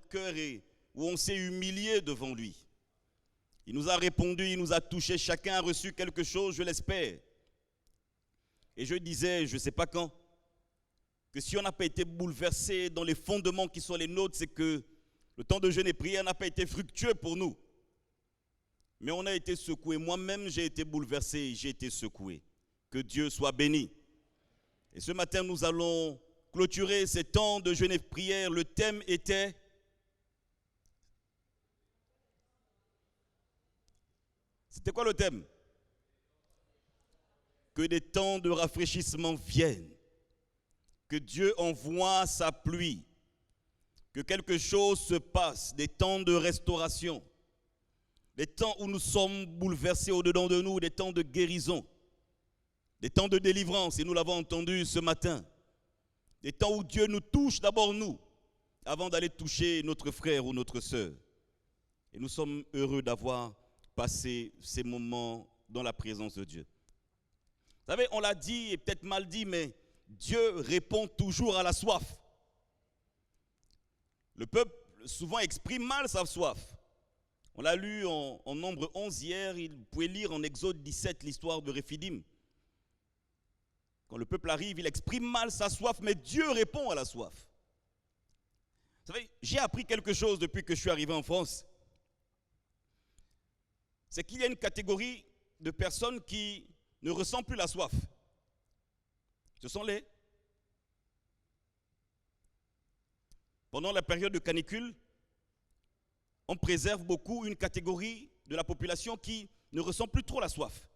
cœur et où on s'est humilié devant lui. Il nous a répondu, il nous a touché, chacun a reçu quelque chose, je l'espère. Et je disais, je ne sais pas quand, que si on n'a pas été bouleversé dans les fondements qui sont les nôtres, c'est que le temps de jeûne et prière n'a pas été fructueux pour nous. Mais on a été secoué. Moi-même, j'ai été bouleversé, j'ai été secoué. Que Dieu soit béni. Et ce matin, nous allons clôturer ces temps de jeûne et prière. Le thème était... C'était quoi le thème? Que des temps de rafraîchissement viennent. Que Dieu envoie sa pluie. Que quelque chose se passe. Des temps de restauration. Des temps où nous sommes bouleversés au-dedans de nous, des temps de guérison, des temps de délivrance, et nous l'avons entendu ce matin. Des temps où Dieu nous touche d'abord nous, avant d'aller toucher notre frère ou notre sœur. Et nous sommes heureux d'avoir passé ces moments dans la présence de Dieu. Vous savez, on l'a dit et peut-être mal dit, mais Dieu répond toujours à la soif. Le peuple souvent exprime mal sa soif. On l'a lu en Nombre 11 hier, vous pouvez lire en Exode 17 l'histoire de Réphidim. Quand le peuple arrive, il exprime mal sa soif, mais Dieu répond à la soif. Vous savez, j'ai appris quelque chose depuis que je suis arrivé en France. C'est qu'il y a une catégorie de personnes qui ne ressentent plus la soif. Ce sont les... Pendant la période de canicule, on préserve beaucoup une catégorie de la population qui ne ressent plus trop la soif.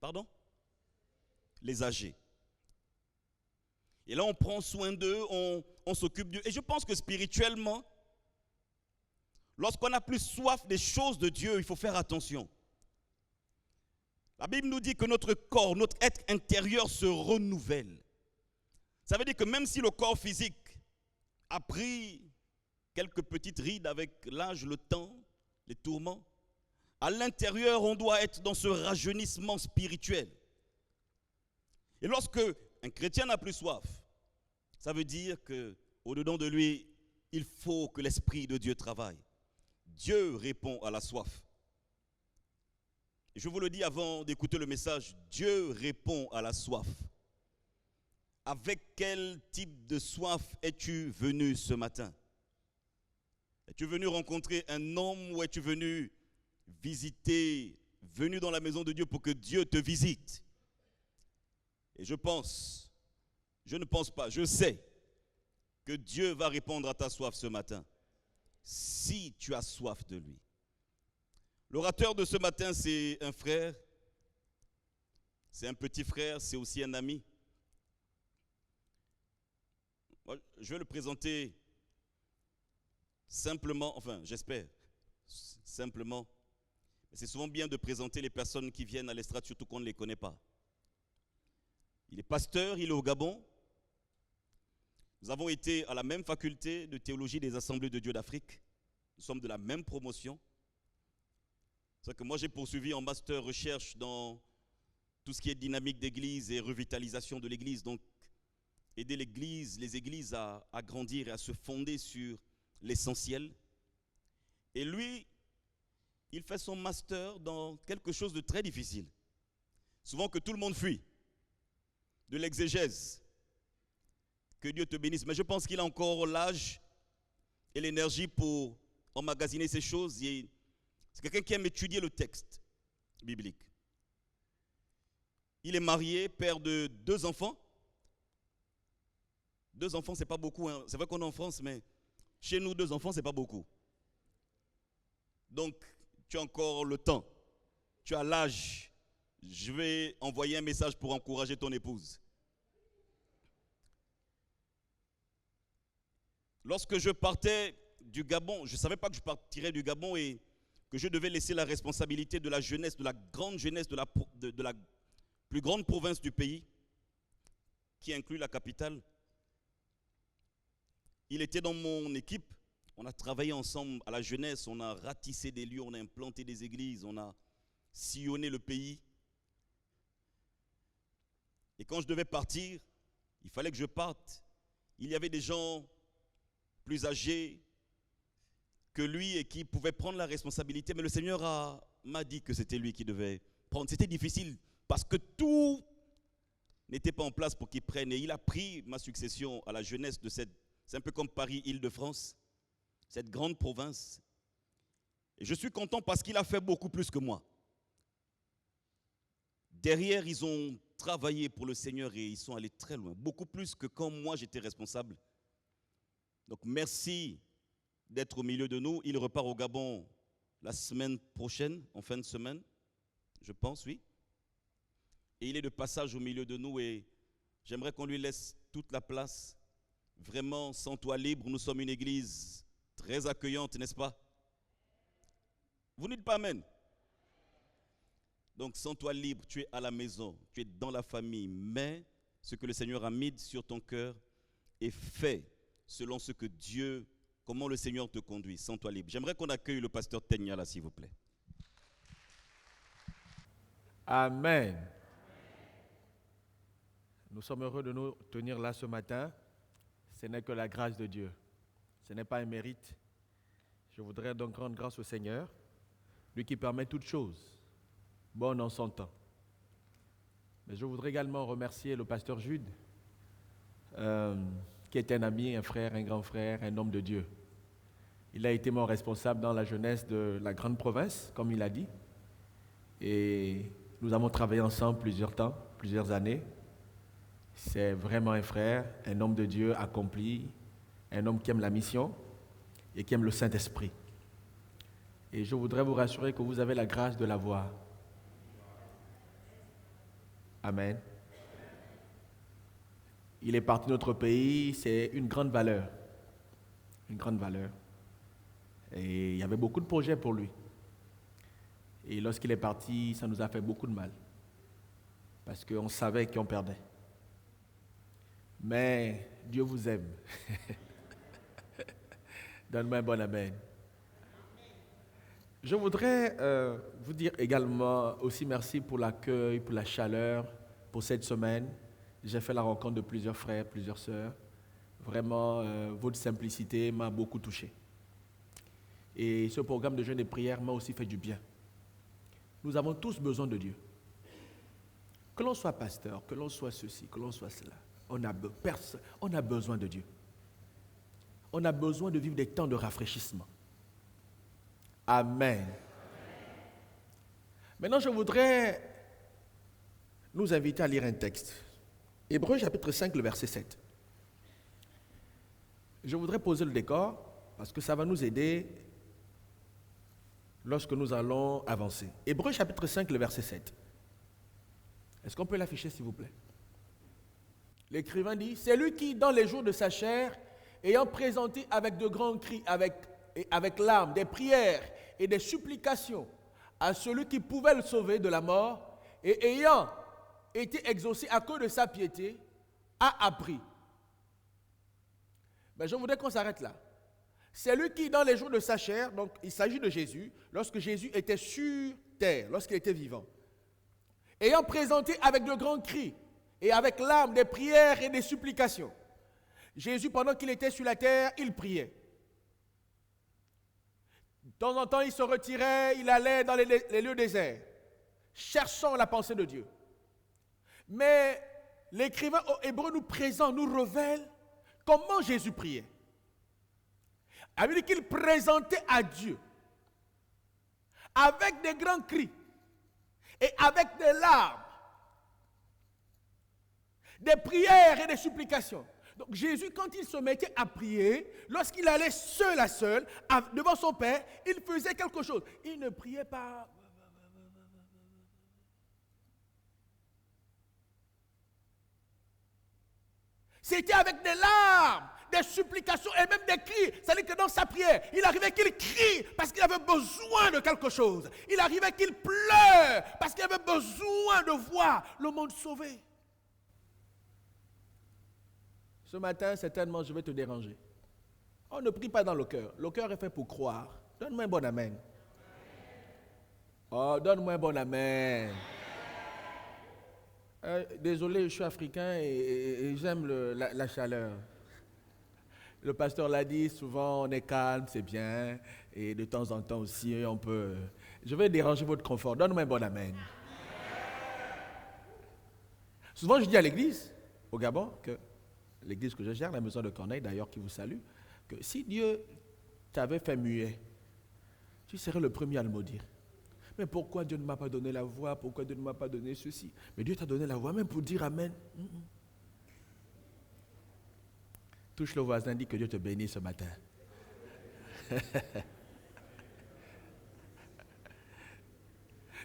Pardon? Les âgés. Et là, on prend soin d'eux, on s'occupe d'eux. Et je pense que spirituellement, lorsqu'on n'a plus soif des choses de Dieu, il faut faire attention. La Bible nous dit que notre corps, notre être intérieur se renouvelle. Ça veut dire que même si le corps physique a pris quelques petites rides avec l'âge, le temps, les tourments, à l'intérieur, on doit être dans ce rajeunissement spirituel. Et lorsque un chrétien n'a plus soif, ça veut dire qu'au-dedans de lui, il faut que l'Esprit de Dieu travaille. Dieu répond à la soif. Et je vous le dis avant d'écouter le message, Dieu répond à la soif. Avec quel type de soif es-tu venu ce matin? Es-tu venu rencontrer un homme ou es-tu venu visiter, venu dans la maison de Dieu pour que Dieu te visite? Et je ne pense pas, je sais que Dieu va répondre à ta soif ce matin, si tu as soif de lui. L'orateur de ce matin, c'est un frère, c'est un petit frère, c'est aussi un ami. Je vais le présenter simplement, enfin j'espère, simplement. C'est souvent bien de présenter les personnes qui viennent à l'estrade, surtout qu'on ne les connaît pas. Il est pasteur, il est au Gabon. Nous avons été à la même faculté de théologie des Assemblées de Dieu d'Afrique. Nous sommes de la même promotion. C'est que moi j'ai poursuivi en master recherche dans tout ce qui est dynamique d'église et revitalisation de l'église. Donc aider les églises à grandir et à se fonder sur l'essentiel. Et lui, il fait son master dans quelque chose de très difficile. Souvent que tout le monde fuit. De l'exégèse. Que Dieu te bénisse. Mais je pense qu'il a encore l'âge et l'énergie pour emmagasiner ces choses. C'est quelqu'un qui aime étudier le texte biblique. Il est marié, père de 2 enfants. 2 enfants, c'est pas beaucoup. Hein. C'est vrai qu'on est en France, mais chez nous, 2 enfants, c'est pas beaucoup. Donc, tu as encore le temps. Tu as l'âge. Je vais envoyer un message pour encourager ton épouse. Lorsque je partais du Gabon, je ne savais pas que je partirais du Gabon et que je devais laisser la responsabilité de la jeunesse, de la grande jeunesse de la plus grande province du pays, qui inclut la capitale. Il était dans mon équipe. On a travaillé ensemble à la jeunesse, on a ratissé des lieux, on a implanté des églises, on a sillonné le pays. Et quand je devais partir, il fallait que je parte. Il y avait des gens plus âgé que lui et qui pouvait prendre la responsabilité. Mais le Seigneur m'a dit que c'était lui qui devait prendre. C'était difficile parce que tout n'était pas en place pour qu'il prenne. Et il a pris ma succession à la jeunesse de cette... C'est un peu comme Paris-Île-de-France, cette grande province. Et je suis content parce qu'il a fait beaucoup plus que moi. Derrière, ils ont travaillé pour le Seigneur et ils sont allés très loin. Beaucoup plus que quand moi j'étais responsable. Donc merci d'être au milieu de nous. Il repart au Gabon la semaine prochaine, en fin de semaine, je pense, oui. Et il est de passage au milieu de nous et j'aimerais qu'on lui laisse toute la place. Vraiment, sens-toi libre. Nous sommes une église très accueillante, n'est-ce pas? Vous dites pas amen. Donc, sens-toi libre. Tu es à la maison, tu es dans la famille. Mais ce que le Seigneur a mis sur ton cœur est fait selon ce que Dieu, comment le Seigneur te conduit. Sens-toi libre. J'aimerais qu'on accueille le pasteur Tenya là, s'il vous plaît. Amen. Nous sommes heureux de nous tenir là ce matin. Ce n'est que la grâce de Dieu. Ce n'est pas un mérite. Je voudrais donc rendre grâce au Seigneur, lui qui permet toutes choses, bonnes en son temps. Mais je voudrais également remercier le pasteur Jude, qui est un ami, un frère, un grand frère, un homme de Dieu. Il a été mon responsable dans la jeunesse de la grande province, comme il a dit. Et nous avons travaillé ensemble plusieurs années. C'est vraiment un frère, un homme de Dieu accompli, un homme qui aime la mission et qui aime le Saint-Esprit. Et je voudrais vous rassurer que vous avez la grâce de l'avoir. Amen. Il est parti de notre pays, c'est une grande valeur. Une grande valeur. Et il y avait beaucoup de projets pour lui. Et lorsqu'il est parti, ça nous a fait beaucoup de mal. Parce qu'on savait qu'on perdait. Mais Dieu vous aime. Donne-moi un bon amen. Je voudrais vous dire également aussi merci pour l'accueil, pour la chaleur, pour cette semaine. J'ai fait la rencontre de plusieurs frères, plusieurs sœurs. Vraiment, votre simplicité m'a beaucoup touché. Et ce programme de jeûne et prière m'a aussi fait du bien. Nous avons tous besoin de Dieu. Que l'on soit pasteur, que l'on soit ceci, que l'on soit cela. On a besoin de Dieu. On a besoin de vivre des temps de rafraîchissement. Amen. Maintenant, je voudrais nous inviter à lire un texte. Hébreux chapitre 5, le verset 7. Je voudrais poser le décor parce que ça va nous aider lorsque nous allons avancer. Hébreux chapitre 5, le verset 7. Est-ce qu'on peut l'afficher, s'il vous plaît? L'écrivain dit, c'est lui qui, dans les jours de sa chair, ayant présenté avec de grands cris, avec larmes, des prières et des supplications à celui qui pouvait le sauver de la mort, et ayant été exaucé à cause de sa piété, a appris. Mais je voudrais qu'on s'arrête là. C'est lui qui, dans les jours de sa chair, donc il s'agit de Jésus, lorsque Jésus était sur terre, lorsqu'il était vivant, ayant présenté avec de grands cris, et avec larmes, des prières et des supplications. Jésus, pendant qu'il était sur la terre, il priait. De temps en temps, il se retirait, il allait dans les lieux déserts, cherchant la pensée de Dieu. Mais l'écrivain aux Hébreux nous présente, nous révèle comment Jésus priait. Il dit qu'il présentait à Dieu, avec des grands cris et avec des larmes, des prières et des supplications. Donc Jésus, quand il se mettait à prier, lorsqu'il allait seul à seul, devant son Père, il faisait quelque chose. Il ne priait pas. C'était avec des larmes, des supplications et même des cris. C'est-à-dire que dans sa prière, il arrivait qu'il crie parce qu'il avait besoin de quelque chose. Il arrivait qu'il pleure parce qu'il avait besoin de voir le monde sauvé. Ce matin, certainement, je vais te déranger. On ne prie pas dans le cœur. Le cœur est fait pour croire. Donne-moi un bon amen. Oh, donne-moi un bon amen. Désolé, je suis africain et j'aime la chaleur. Le pasteur l'a dit, souvent on est calme, c'est bien. Et de temps en temps aussi, on peut... Je vais déranger votre confort. Donne-moi un bon amen. Souvent je dis à l'église, au Gabon, que l'église que je gère, la maison de Corneille d'ailleurs qui vous salue, que si Dieu t'avait fait muet, tu serais le premier à le maudire. Mais pourquoi Dieu ne m'a pas donné la voix? Pourquoi Dieu ne m'a pas donné ceci? Mais Dieu t'a donné la voix même pour dire amen. Touche le voisin, dis que Dieu te bénisse ce matin.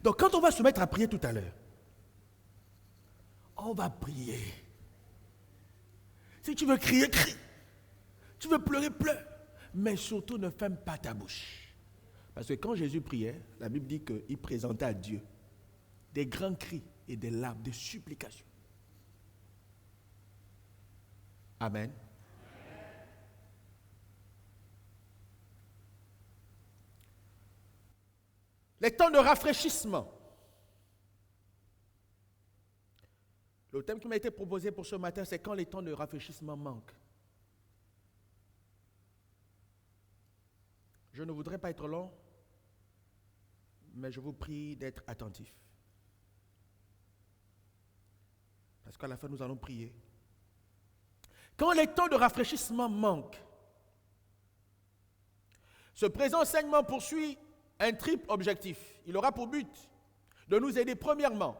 Donc quand on va se mettre à prier tout à l'heure, on va prier. Si tu veux crier, crie. Tu veux pleurer, pleure. Mais surtout ne ferme pas ta bouche. Parce que quand Jésus priait, la Bible dit qu'il présentait à Dieu des grands cris et des larmes, des supplications. Amen. Les temps de rafraîchissement. Le thème qui m'a été proposé pour ce matin, c'est quand les temps de rafraîchissement manquent. Je ne voudrais pas être long, mais je vous prie d'être attentifs. Parce qu'à la fin, nous allons prier. Quand les temps de rafraîchissement manquent, ce présent enseignement poursuit un triple objectif. Il aura pour but de nous aider premièrement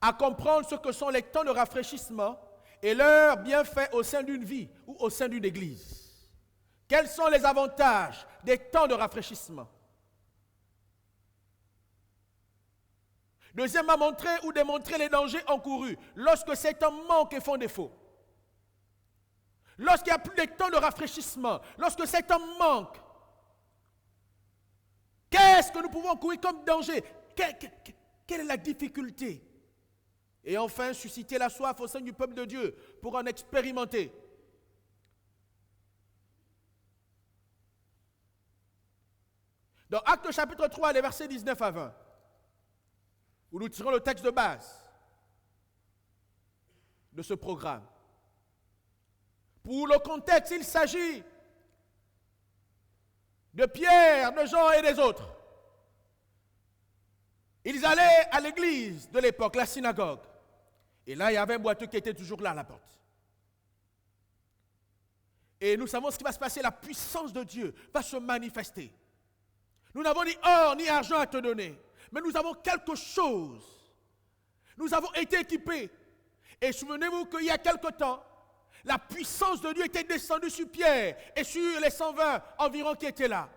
à comprendre ce que sont les temps de rafraîchissement et leurs bienfaits au sein d'une vie ou au sein d'une église. Quels sont les avantages des temps de rafraîchissement? Deuxièmement, montrer ou démontrer les dangers encourus lorsque ces temps manquent et font défaut. Lorsqu'il n'y a plus de temps de rafraîchissement, lorsque ces temps manquent, qu'est-ce que nous pouvons courir comme danger? Quelle est la difficulté? Et enfin, susciter la soif au sein du peuple de Dieu pour en expérimenter. Dans Actes chapitre 3, les versets 19 à 20, où nous tirons le texte de base de ce programme. Pour le contexte, il s'agit de Pierre, de Jean et des autres. Ils allaient à l'église de l'époque, la synagogue. Et là, il y avait un boiteux qui était toujours là à la porte. Et nous savons ce qui va se passer, la puissance de Dieu va se manifester. Nous n'avons ni or ni argent à te donner, mais nous avons quelque chose. Nous avons été équipés. Et souvenez-vous qu'il y a quelque temps, la puissance de Dieu était descendue sur Pierre et sur les 120 environ qui étaient là.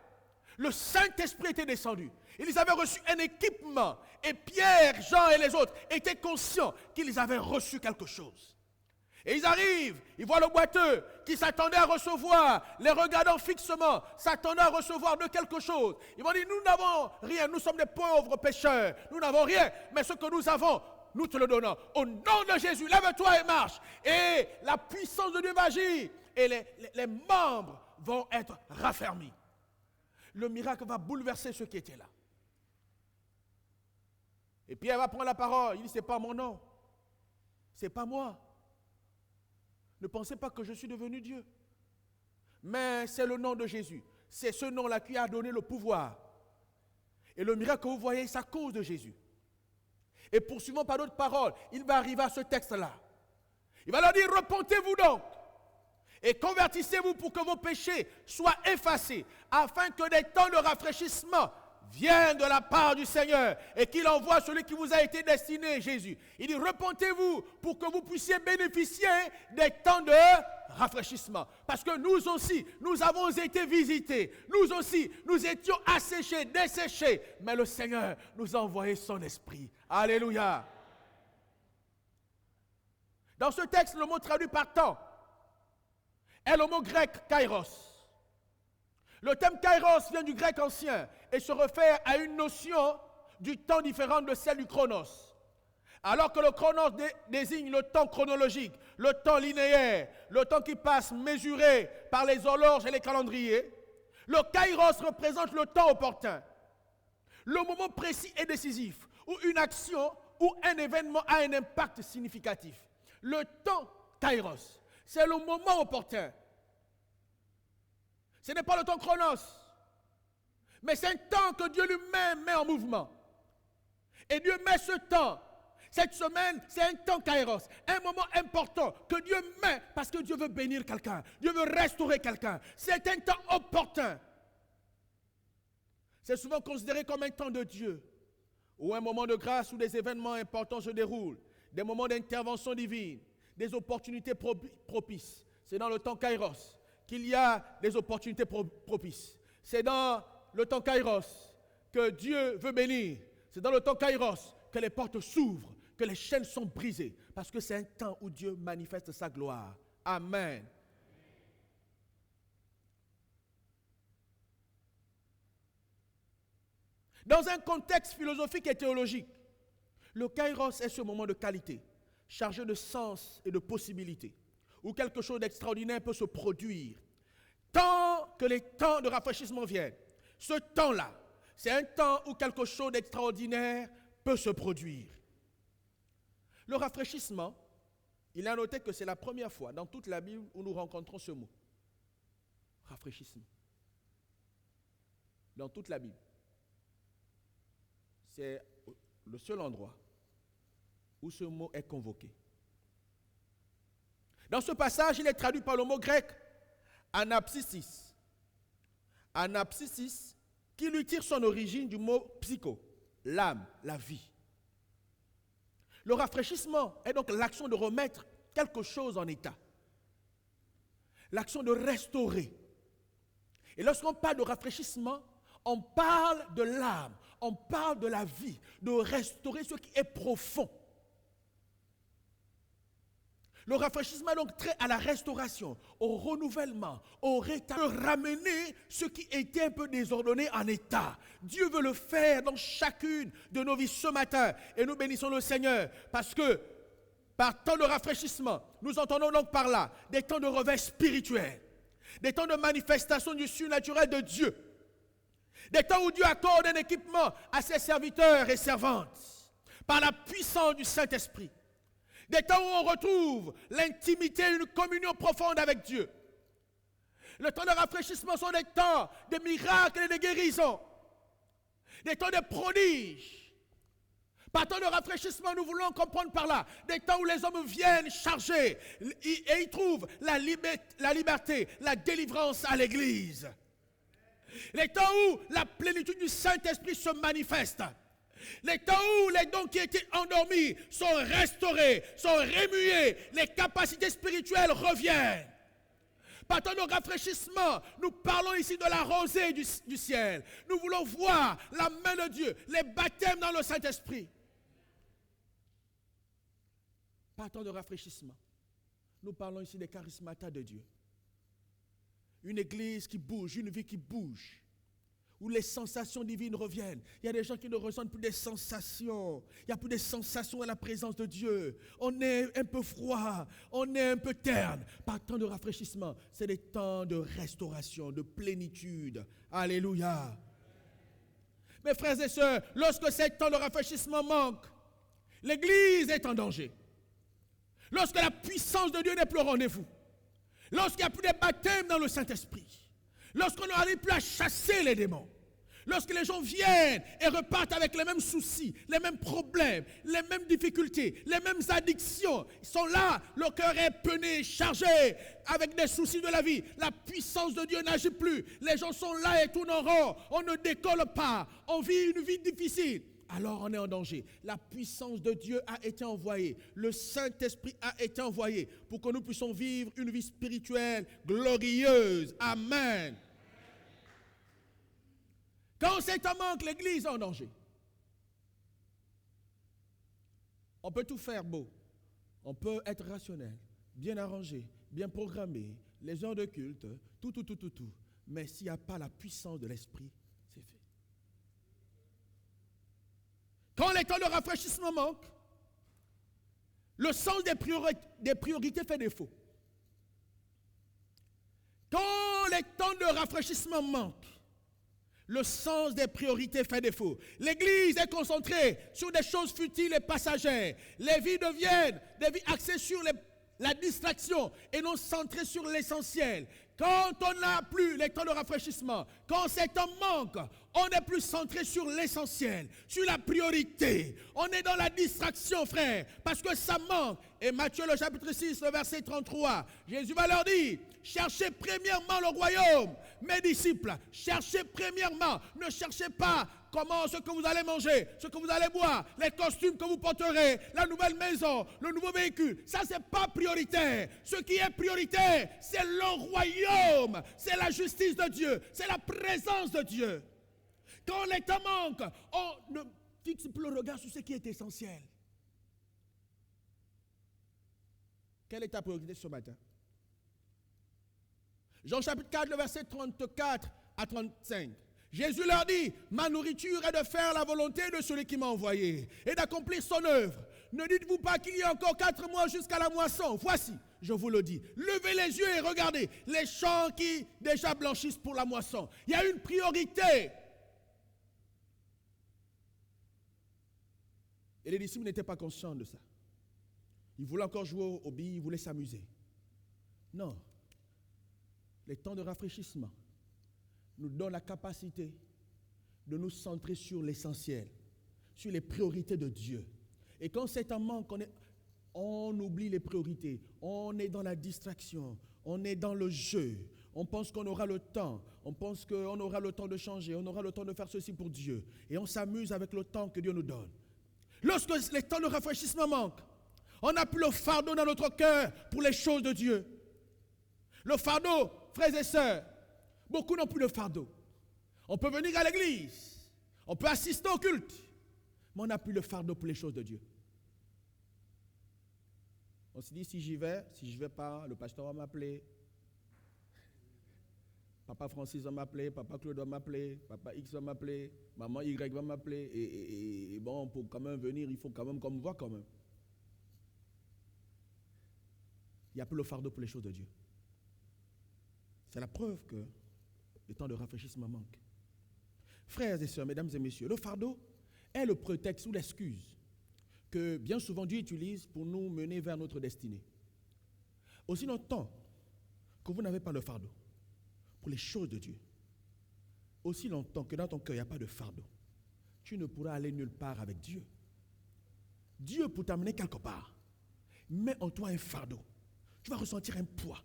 Le Saint-Esprit était descendu. Ils avaient reçu un équipement. Et Pierre, Jean et les autres étaient conscients qu'ils avaient reçu quelque chose. Et ils arrivent, ils voient le boiteux qui s'attendait à recevoir, les regardant fixement, s'attendant à recevoir de quelque chose. Ils vont dire, nous n'avons rien, nous sommes des pauvres pécheurs, nous n'avons rien, mais ce que nous avons, nous te le donnons. Au nom de Jésus, lève-toi et marche. Et la puissance de Dieu va agir et les membres vont être raffermis. Le miracle va bouleverser ceux qui étaient là. Et Pierre va prendre la parole. Il dit, ce n'est pas mon nom. Ce n'est pas moi. Ne pensez pas que je suis devenu Dieu. Mais c'est le nom de Jésus. C'est ce nom-là qui a donné le pouvoir. Et le miracle que vous voyez, c'est à cause de Jésus. Et poursuivant par d'autres paroles, il va arriver à ce texte-là. Il va leur dire, repentez-vous donc. Et convertissez-vous pour que vos péchés soient effacés, afin que des temps de rafraîchissement viennent de la part du Seigneur et qu'il envoie celui qui vous a été destiné, Jésus. Il dit, repentez-vous pour que vous puissiez bénéficier des temps de rafraîchissement. Parce que nous aussi, nous avons été visités. Nous aussi, nous étions asséchés, desséchés. Mais le Seigneur nous a envoyé son esprit. Alléluia. Dans ce texte, le mot traduit par temps est le mot grec kairos. Le terme kairos vient du grec ancien et se réfère à une notion du temps différente de celle du chronos. Alors que le chronos désigne le temps chronologique, le temps linéaire, le temps qui passe mesuré par les horloges et les calendriers, le kairos représente le temps opportun, le moment précis et décisif où une action ou un événement a un impact significatif. Le temps kairos, c'est le moment opportun. Ce n'est pas le temps chronos. Mais c'est un temps que Dieu lui-même met en mouvement. Et Dieu met ce temps. Cette semaine, c'est un temps kairos. Un moment important que Dieu met parce que Dieu veut bénir quelqu'un. Dieu veut restaurer quelqu'un. C'est un temps opportun. C'est souvent considéré comme un temps de Dieu. Où un moment de grâce où des événements importants se déroulent. Des moments d'intervention divine. Des opportunités propices. C'est dans le temps kairos qu'il y a des opportunités propices. C'est dans le temps kairos que Dieu veut bénir. C'est dans le temps kairos que les portes s'ouvrent, que les chaînes sont brisées. Parce que c'est un temps où Dieu manifeste sa gloire. Amen. Dans un contexte philosophique et théologique, le kairos est ce moment de qualité, chargé de sens et de possibilités, où quelque chose d'extraordinaire peut se produire. Tant que les temps de rafraîchissement viennent, ce temps-là, c'est un temps où quelque chose d'extraordinaire peut se produire. Le rafraîchissement, il a noté que c'est la première fois dans toute la Bible où nous rencontrons ce mot. Rafraîchissement. Dans toute la Bible. C'est le seul endroit où ce mot est convoqué. Dans ce passage, il est traduit par le mot grec anapsysis. Anapsysis, qui lui tire son origine du mot psycho, l'âme, la vie. Le rafraîchissement est donc l'action de remettre quelque chose en état. L'action de restaurer. Et lorsqu'on parle de rafraîchissement, on parle de l'âme, on parle de la vie, de restaurer ce qui est profond. Le rafraîchissement est donc trait à la restauration, au renouvellement, au rétablissement, de ramener ce qui était un peu désordonné en état. Dieu veut le faire dans chacune de nos vies ce matin. Et nous bénissons le Seigneur parce que par temps de rafraîchissement, nous entendons donc par là des temps de réveil spirituel, des temps de manifestation du surnaturel de Dieu, des temps où Dieu accorde un équipement à ses serviteurs et servantes par la puissance du Saint-Esprit. Des temps où on retrouve l'intimité, une communion profonde avec Dieu. Le temps de rafraîchissement sont des temps de miracles et de guérisons. Des temps de prodiges. Par temps de rafraîchissement, nous voulons comprendre par là des temps où les hommes viennent chargés et ils trouvent la liberté, la délivrance à l'église. Les temps où la plénitude du Saint-Esprit se manifeste. Les temps où les dons qui étaient endormis sont restaurés, sont remués, les capacités spirituelles reviennent. Par temps de rafraîchissement, nous parlons ici de la rosée du ciel. Nous voulons voir la main de Dieu, les baptêmes dans le Saint-Esprit. Par temps de rafraîchissement, nous parlons ici des charismatas de Dieu. Une église qui bouge, une vie qui bouge. Où les sensations divines reviennent. Il y a des gens qui ne ressentent plus des sensations. Il n'y a plus de sensations à la présence de Dieu. On est un peu froid, on est un peu terne. Par temps de rafraîchissement, c'est des temps de restauration, de plénitude. Alléluia. Mes frères et sœurs, lorsque ces temps de rafraîchissement manquent, l'église est en danger. Lorsque la puissance de Dieu n'est plus au rendez-vous. Lorsqu'il n'y a plus de baptême dans le Saint-Esprit. Lorsqu'on n'arrive plus à chasser les démons, lorsque les gens viennent et repartent avec les mêmes soucis, les mêmes problèmes, les mêmes difficultés, les mêmes addictions, ils sont là, leur cœur est peiné, chargé, avec des soucis de la vie, la puissance de Dieu n'agit plus, les gens sont là et tournent en rond, on ne décolle pas, on vit une vie difficile. Alors on est en danger. La puissance de Dieu a été envoyée. Le Saint-Esprit a été envoyé pour que nous puissions vivre une vie spirituelle glorieuse. Amen. Quand c'est un manque, l'église est en danger. On peut tout faire beau. On peut être rationnel, bien arrangé, bien programmé, les heures de culte, tout. Mais s'il n'y a pas la puissance de l'Esprit, c'est fait. Quand les temps de rafraîchissement manquent, le sens des priorités fait défaut. Quand les temps de rafraîchissement manquent, le sens des priorités fait défaut. L'église est concentrée sur des choses futiles et passagères. Les vies deviennent des vies axées sur la distraction et non centrées sur l'essentiel. Quand on n'a plus les temps de rafraîchissement, quand c'est un manque, on est plus centré sur l'essentiel, sur la priorité. On est dans la distraction, frère, parce que ça manque. Et Matthieu, le chapitre 6, le verset 33, Jésus va leur dire, cherchez premièrement le royaume. Mes disciples, cherchez premièrement. Ne cherchez pas ce que vous allez manger, ce que vous allez boire, les costumes que vous porterez, la nouvelle maison, le nouveau véhicule. Ça, ce n'est pas prioritaire. Ce qui est prioritaire, c'est le royaume, c'est la justice de Dieu, c'est la présence de Dieu. Quand les temps manquent, on ne fixe plus le regard sur ce qui est essentiel. Quelle est ta priorité ce matin? Jean chapitre 4, le verset 34 à 35. Jésus leur dit, ma nourriture est de faire la volonté de celui qui m'a envoyé et d'accomplir son œuvre. Ne dites-vous pas qu'il y a encore 4 mois jusqu'à la moisson. Voici, je vous le dis, levez les yeux et regardez les champs qui déjà blanchissent pour la moisson. Il y a une priorité. Et les disciples n'étaient pas conscients de ça. Ils voulaient encore jouer aux billes, ils voulaient s'amuser. Non. Les temps de rafraîchissement nous donnent la capacité de nous centrer sur l'essentiel, sur les priorités de Dieu. Et quand c'est un manque, on oublie les priorités. On est dans la distraction, on est dans le jeu. On pense qu'on aura le temps, on pense qu'on aura le temps de changer, on aura le temps de faire ceci pour Dieu. Et on s'amuse avec le temps que Dieu nous donne. Lorsque les temps de rafraîchissement manquent, on n'a plus le fardeau dans notre cœur pour les choses de Dieu. Le fardeau, frères et sœurs, beaucoup n'ont plus de fardeau. On peut venir à l'église, on peut assister au culte, mais on n'a plus le fardeau pour les choses de Dieu. On se dit, si j'y vais pas, le pasteur va m'appeler. Papa Francis va m'appeler, papa Claude va m'appeler, papa X va m'appeler, maman Y va m'appeler. Et bon, pour quand même venir, il faut quand même qu'on me voit quand même. Il n'y a plus le fardeau pour les choses de Dieu. C'est la preuve que le temps de rafraîchissement manque. Frères et sœurs, mesdames et messieurs, le fardeau est le prétexte ou l'excuse que bien souvent Dieu utilise pour nous mener vers notre destinée. Aussi longtemps que vous n'avez pas le fardeau pour les choses de Dieu, aussi longtemps que dans ton cœur il n'y a pas de fardeau, tu ne pourras aller nulle part avec Dieu. Dieu, pour t'amener quelque part, met en toi un fardeau. Tu vas ressentir un poids.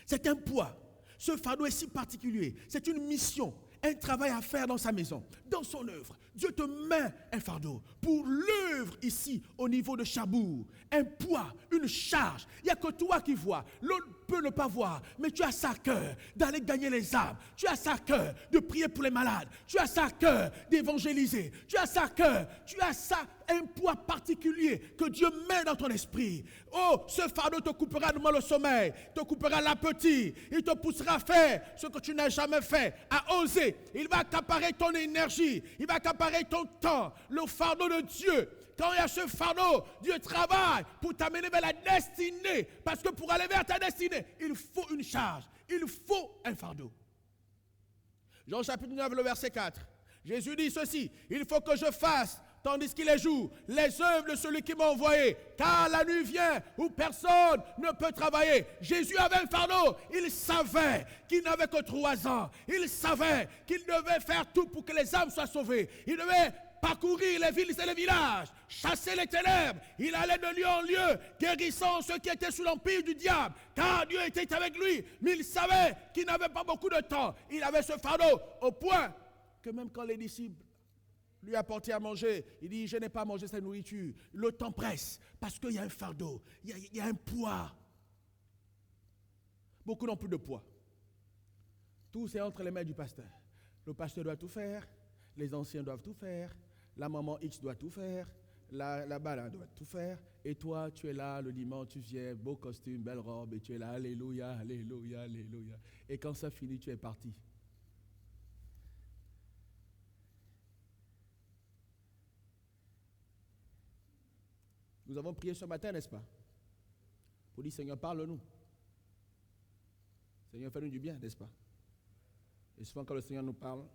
C'est un poids. Ce fardeau est si particulier. C'est une mission, un travail à faire dans sa maison, dans son œuvre. Dieu te met un fardeau pour l'œuvre ici, au niveau de Chabour. Un poids, une charge. Il n'y a que toi qui vois. L'autre peut ne pas voir, mais tu as ça à cœur d'aller gagner les âmes. Tu as ça à cœur de prier pour les malades. Tu as ça à cœur d'évangéliser. Tu as ça à cœur. Tu as ça, un poids particulier que Dieu met dans ton esprit. Oh, ce fardeau te coupera demain le sommeil, te coupera l'appétit. Il te poussera à faire ce que tu n'as jamais fait, à oser. Il va accaparer ton énergie. Il va accaparer ton temps. Le fardeau de Dieu. Quand il y a ce fardeau, Dieu travaille pour t'amener vers la destinée. Parce que pour aller vers ta destinée, il faut une charge. Il faut un fardeau. Jean chapitre 9, le verset 4. Jésus dit ceci. Il faut que je fasse, tandis qu'il est jour, les œuvres de celui qui m'a envoyé. Car la nuit vient où personne ne peut travailler. Jésus avait un fardeau. Il savait qu'il n'avait que 3 ans. Il savait qu'il devait faire tout pour que les âmes soient sauvées. Il devait parcourir les villes et les villages, chasser les ténèbres. Il allait de lieu en lieu, guérissant ceux qui étaient sous l'empire du diable, car Dieu était avec lui. Mais il savait qu'il n'avait pas beaucoup de temps. Il avait ce fardeau au point que même quand les disciples lui apportaient à manger, il dit, je n'ai pas mangé cette nourriture. Le temps presse, parce qu'il y a un fardeau, il y a un poids. Beaucoup n'ont plus de poids. Tout c'est entre les mains du pasteur. Le pasteur doit tout faire, les anciens doivent tout faire, la maman X doit tout faire, la balade doit tout faire, et toi, tu es là le dimanche, tu viens, beau costume, belle robe, et tu es là, alléluia, alléluia, alléluia. Et quand ça finit, tu es parti. Nous avons prié ce matin, n'est-ce pas? Pour dire, Seigneur, parle-nous. Seigneur, fais-nous du bien, n'est-ce pas? Et souvent, quand le Seigneur nous parle,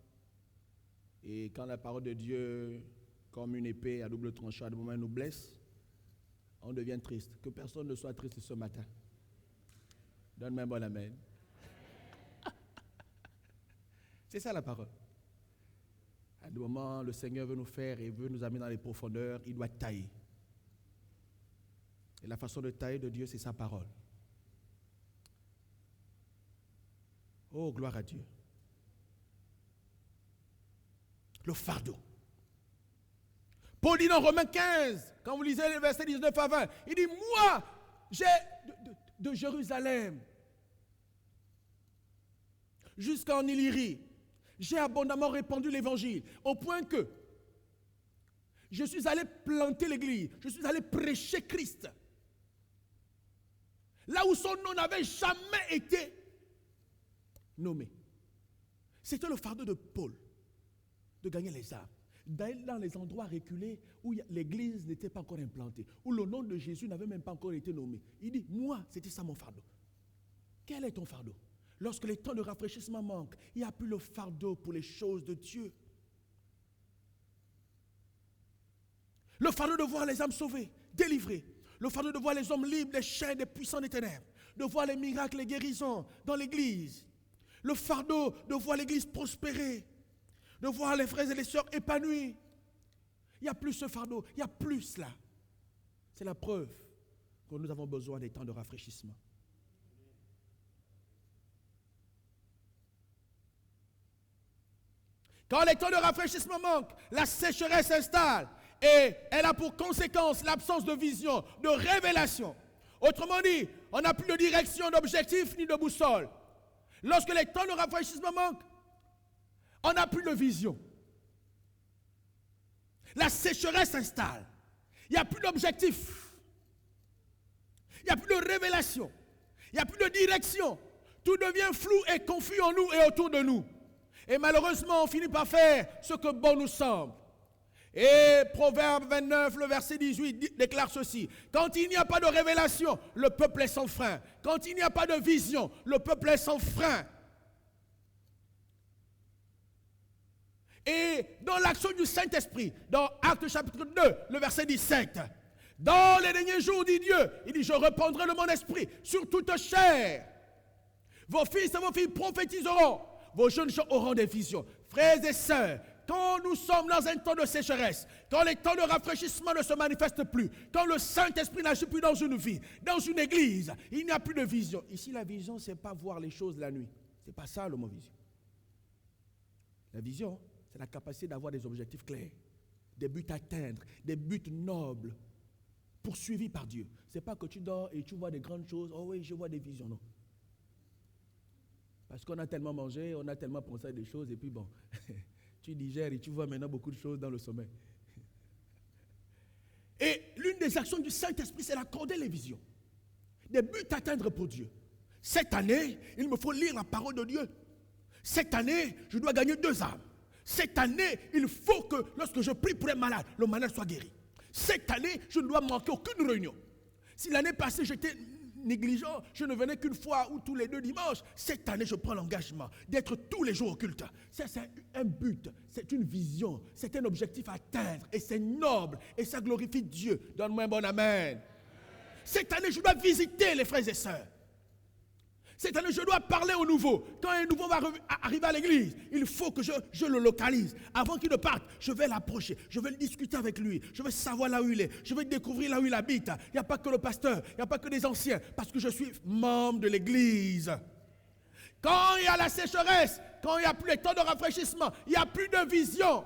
et quand la parole de Dieu, comme une épée à double tranchant, à des moments nous blesse, on devient triste. Que personne ne soit triste ce matin. Donne-moi un bon amen. C'est ça la parole. À des moments, le Seigneur veut nous faire et veut nous amener dans les profondeurs, il doit tailler. Et la façon de tailler de Dieu, c'est sa parole. Oh, gloire à Dieu. Le fardeau. Paul dit dans Romains 15, quand vous lisez les versets 19 à 20, il dit, moi, j'ai de Jérusalem jusqu'en Illyrie, j'ai abondamment répandu l'évangile, au point que je suis allé planter l'église, je suis allé prêcher Christ. Là où son nom n'avait jamais été nommé. C'était le fardeau de Paul, de gagner les âmes. D'aller dans les endroits reculés où l'église n'était pas encore implantée, où le nom de Jésus n'avait même pas encore été nommé. Il dit, moi, c'était ça mon fardeau. Quel est ton fardeau? Lorsque les temps de rafraîchissement manquent, il n'y a plus le fardeau pour les choses de Dieu. Le fardeau de voir les âmes sauvées, délivrées. Le fardeau de voir les hommes libres des chaînes des puissants des ténèbres. De voir les miracles, les guérisons dans l'église. Le fardeau de voir l'église prospérer. De voir les frères et les sœurs épanouis. Il n'y a plus ce fardeau, il n'y a plus cela. C'est la preuve que nous avons besoin des temps de rafraîchissement. Quand les temps de rafraîchissement manquent, la sécheresse s'installe et elle a pour conséquence l'absence de vision, de révélation. Autrement dit, on n'a plus de direction, d'objectif ni de boussole. Lorsque les temps de rafraîchissement manquent, on n'a plus de vision. La sécheresse s'installe. Il n'y a plus d'objectif. Il n'y a plus de révélation. Il n'y a plus de direction. Tout devient flou et confus en nous et autour de nous. Et malheureusement, on finit par faire ce que bon nous semble. Et Proverbe 29, le verset 18 déclare ceci. Quand il n'y a pas de révélation, le peuple est sans frein. Quand il n'y a pas de vision, le peuple est sans frein. Et dans l'action du Saint-Esprit, dans Actes chapitre 2, le verset 17, dans les derniers jours, dit Dieu, il dit, je répandrai de mon esprit sur toute chair. Vos fils et vos filles prophétiseront, vos jeunes gens auront des visions. Frères et sœurs, quand nous sommes dans un temps de sécheresse, quand les temps de rafraîchissement ne se manifestent plus, quand le Saint-Esprit n'agit plus dans une vie, dans une église, il n'y a plus de vision. Ici, la vision, ce n'est pas voir les choses la nuit. Ce n'est pas ça le mot vision. La vision, c'est la capacité d'avoir des objectifs clairs, des buts à atteindre, des buts nobles, poursuivis par Dieu. Ce n'est pas que tu dors et tu vois des grandes choses. Oh oui, je vois des visions, non. Parce qu'on a tellement mangé, on a tellement pensé à des choses, et puis bon, tu digères et tu vois maintenant beaucoup de choses dans le sommeil. Et l'une des actions du Saint-Esprit, c'est d'accorder les visions, des buts à atteindre pour Dieu. Cette année, il me faut lire la parole de Dieu. Cette année, je dois gagner 2 âmes. Cette année, il faut que lorsque je prie pour un malade, le malade soit guéri. Cette année, je ne dois manquer aucune réunion. Si l'année passée, j'étais négligent, je ne venais qu'une fois ou tous les 2 dimanches. Cette année, je prends l'engagement d'être tous les jours au culte. Ça, c'est un but, c'est une vision, c'est un objectif à atteindre. Et c'est noble, et ça glorifie Dieu. Donne-moi un bon amen. Cette année, je dois visiter les frères et sœurs. Cette année, je dois parler au nouveau. Quand un nouveau va arriver à l'église, il faut que je le localise. Avant qu'il ne parte, je vais l'approcher. Je vais discuter avec lui. Je vais savoir là où il est. Je vais découvrir là où il habite. Il n'y a pas que le pasteur. Il n'y a pas que des anciens. Parce que je suis membre de l'église. Quand il y a la sécheresse, quand il n'y a plus les temps de rafraîchissement, il n'y a plus de vision.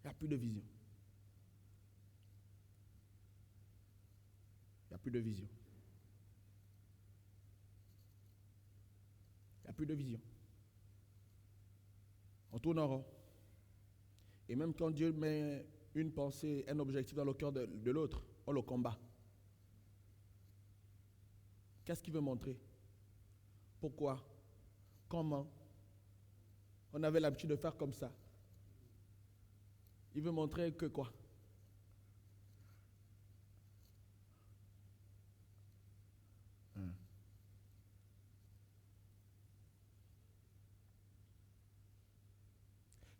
Il n'y a plus de vision. Il n'y a plus de vision. Il n'y a plus de vision. On tourne en rond. Et même quand Dieu met une pensée, un objectif dans le cœur de l'autre, on le combat. Qu'est-ce qu'il veut montrer? Pourquoi? Comment? On avait l'habitude de faire comme ça. Il veut montrer que quoi?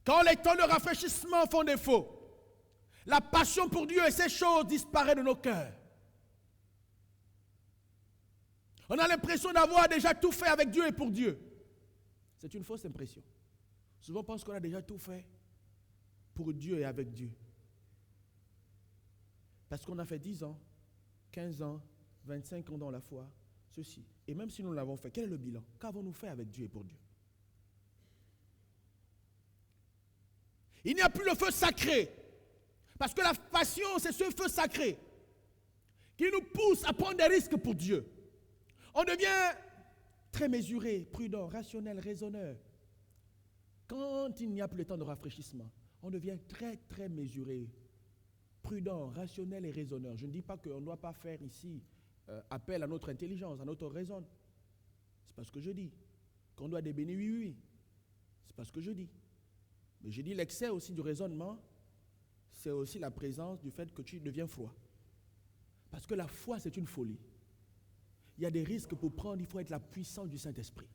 Quand les temps de rafraîchissement font défaut, la passion pour Dieu et ces choses disparaît de nos cœurs. On a l'impression d'avoir déjà tout fait avec Dieu et pour Dieu. C'est une fausse impression. Souvent, on pense qu'on a déjà tout fait pour Dieu et avec Dieu. Parce qu'on a fait 10 ans, 15 ans, 25 ans dans la foi, ceci. Et même si nous l'avons fait, quel est le bilan? Qu'avons-nous fait avec Dieu et pour Dieu? Il n'y a plus le feu sacré. Parce que la passion, c'est ce feu sacré qui nous pousse à prendre des risques pour Dieu. On devient très mesuré, prudent, rationnel, raisonneur. Quand il n'y a plus le temps de rafraîchissement, on devient très, très mesuré, prudent, rationnel et raisonneur. Je ne dis pas qu'on ne doit pas faire ici appel à notre intelligence, à notre raison. C'est pas ce que je dis. Qu'on doit débénir, oui, oui. C'est pas ce que je dis. Mais je dis l'excès aussi du raisonnement, c'est aussi la présence du fait que tu deviens froid. Parce que la foi, c'est une folie. Il y a des risques pour prendre, il faut être la puissance du Saint-Esprit.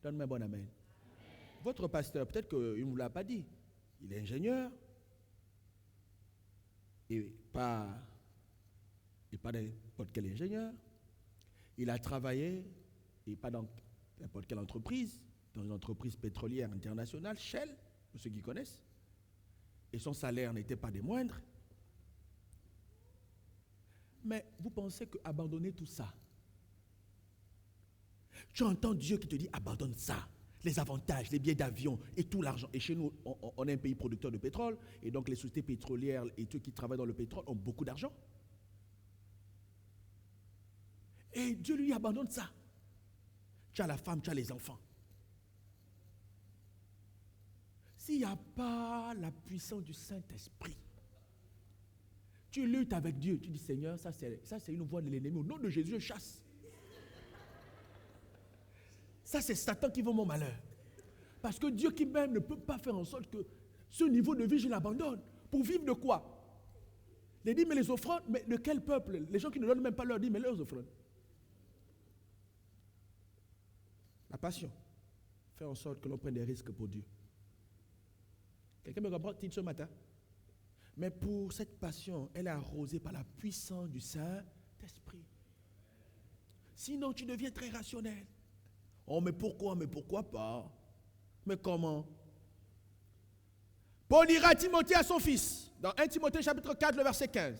Donne-moi un bon amen. Votre pasteur, peut-être qu'il ne vous l'a pas dit, il est ingénieur, et pas n'importe quel ingénieur. Il a travaillé, et pas dans n'importe quelle entreprise, dans une entreprise pétrolière internationale, Shell, pour ceux qui connaissent, et son salaire n'était pas des moindres. Mais vous pensez qu'abandonner tout ça, tu entends Dieu qui te dit abandonne ça, les avantages, les billets d'avion et tout l'argent. Et chez nous, on est un pays producteur de pétrole, et donc les sociétés pétrolières et ceux qui travaillent dans le pétrole ont beaucoup d'argent. Et Dieu lui abandonne ça. Tu as la femme, tu as les enfants. S'il n'y a pas la puissance du Saint-Esprit, tu luttes avec Dieu, tu dis Seigneur, ça c'est une voie de l'ennemi. Au nom de Jésus, je chasse. Ça c'est Satan qui veut mon malheur. Parce que Dieu qui même ne peut pas faire en sorte que ce niveau de vie, je l'abandonne. Pour vivre de quoi? Les dîmes et les offrandes, mais de quel peuple? Les gens qui ne donnent même pas leurs dîmes et leurs offrandes. La passion fait en sorte que l'on prenne des risques pour Dieu. Quelqu'un me comprend ce matin? Mais pour cette passion, elle est arrosée par la puissance du Saint-Esprit. Sinon, tu deviens très rationnel. Oh, mais pourquoi pas? Mais comment? Paul dira à Timothée, à son fils, dans 1 Timothée chapitre 4, le verset 15.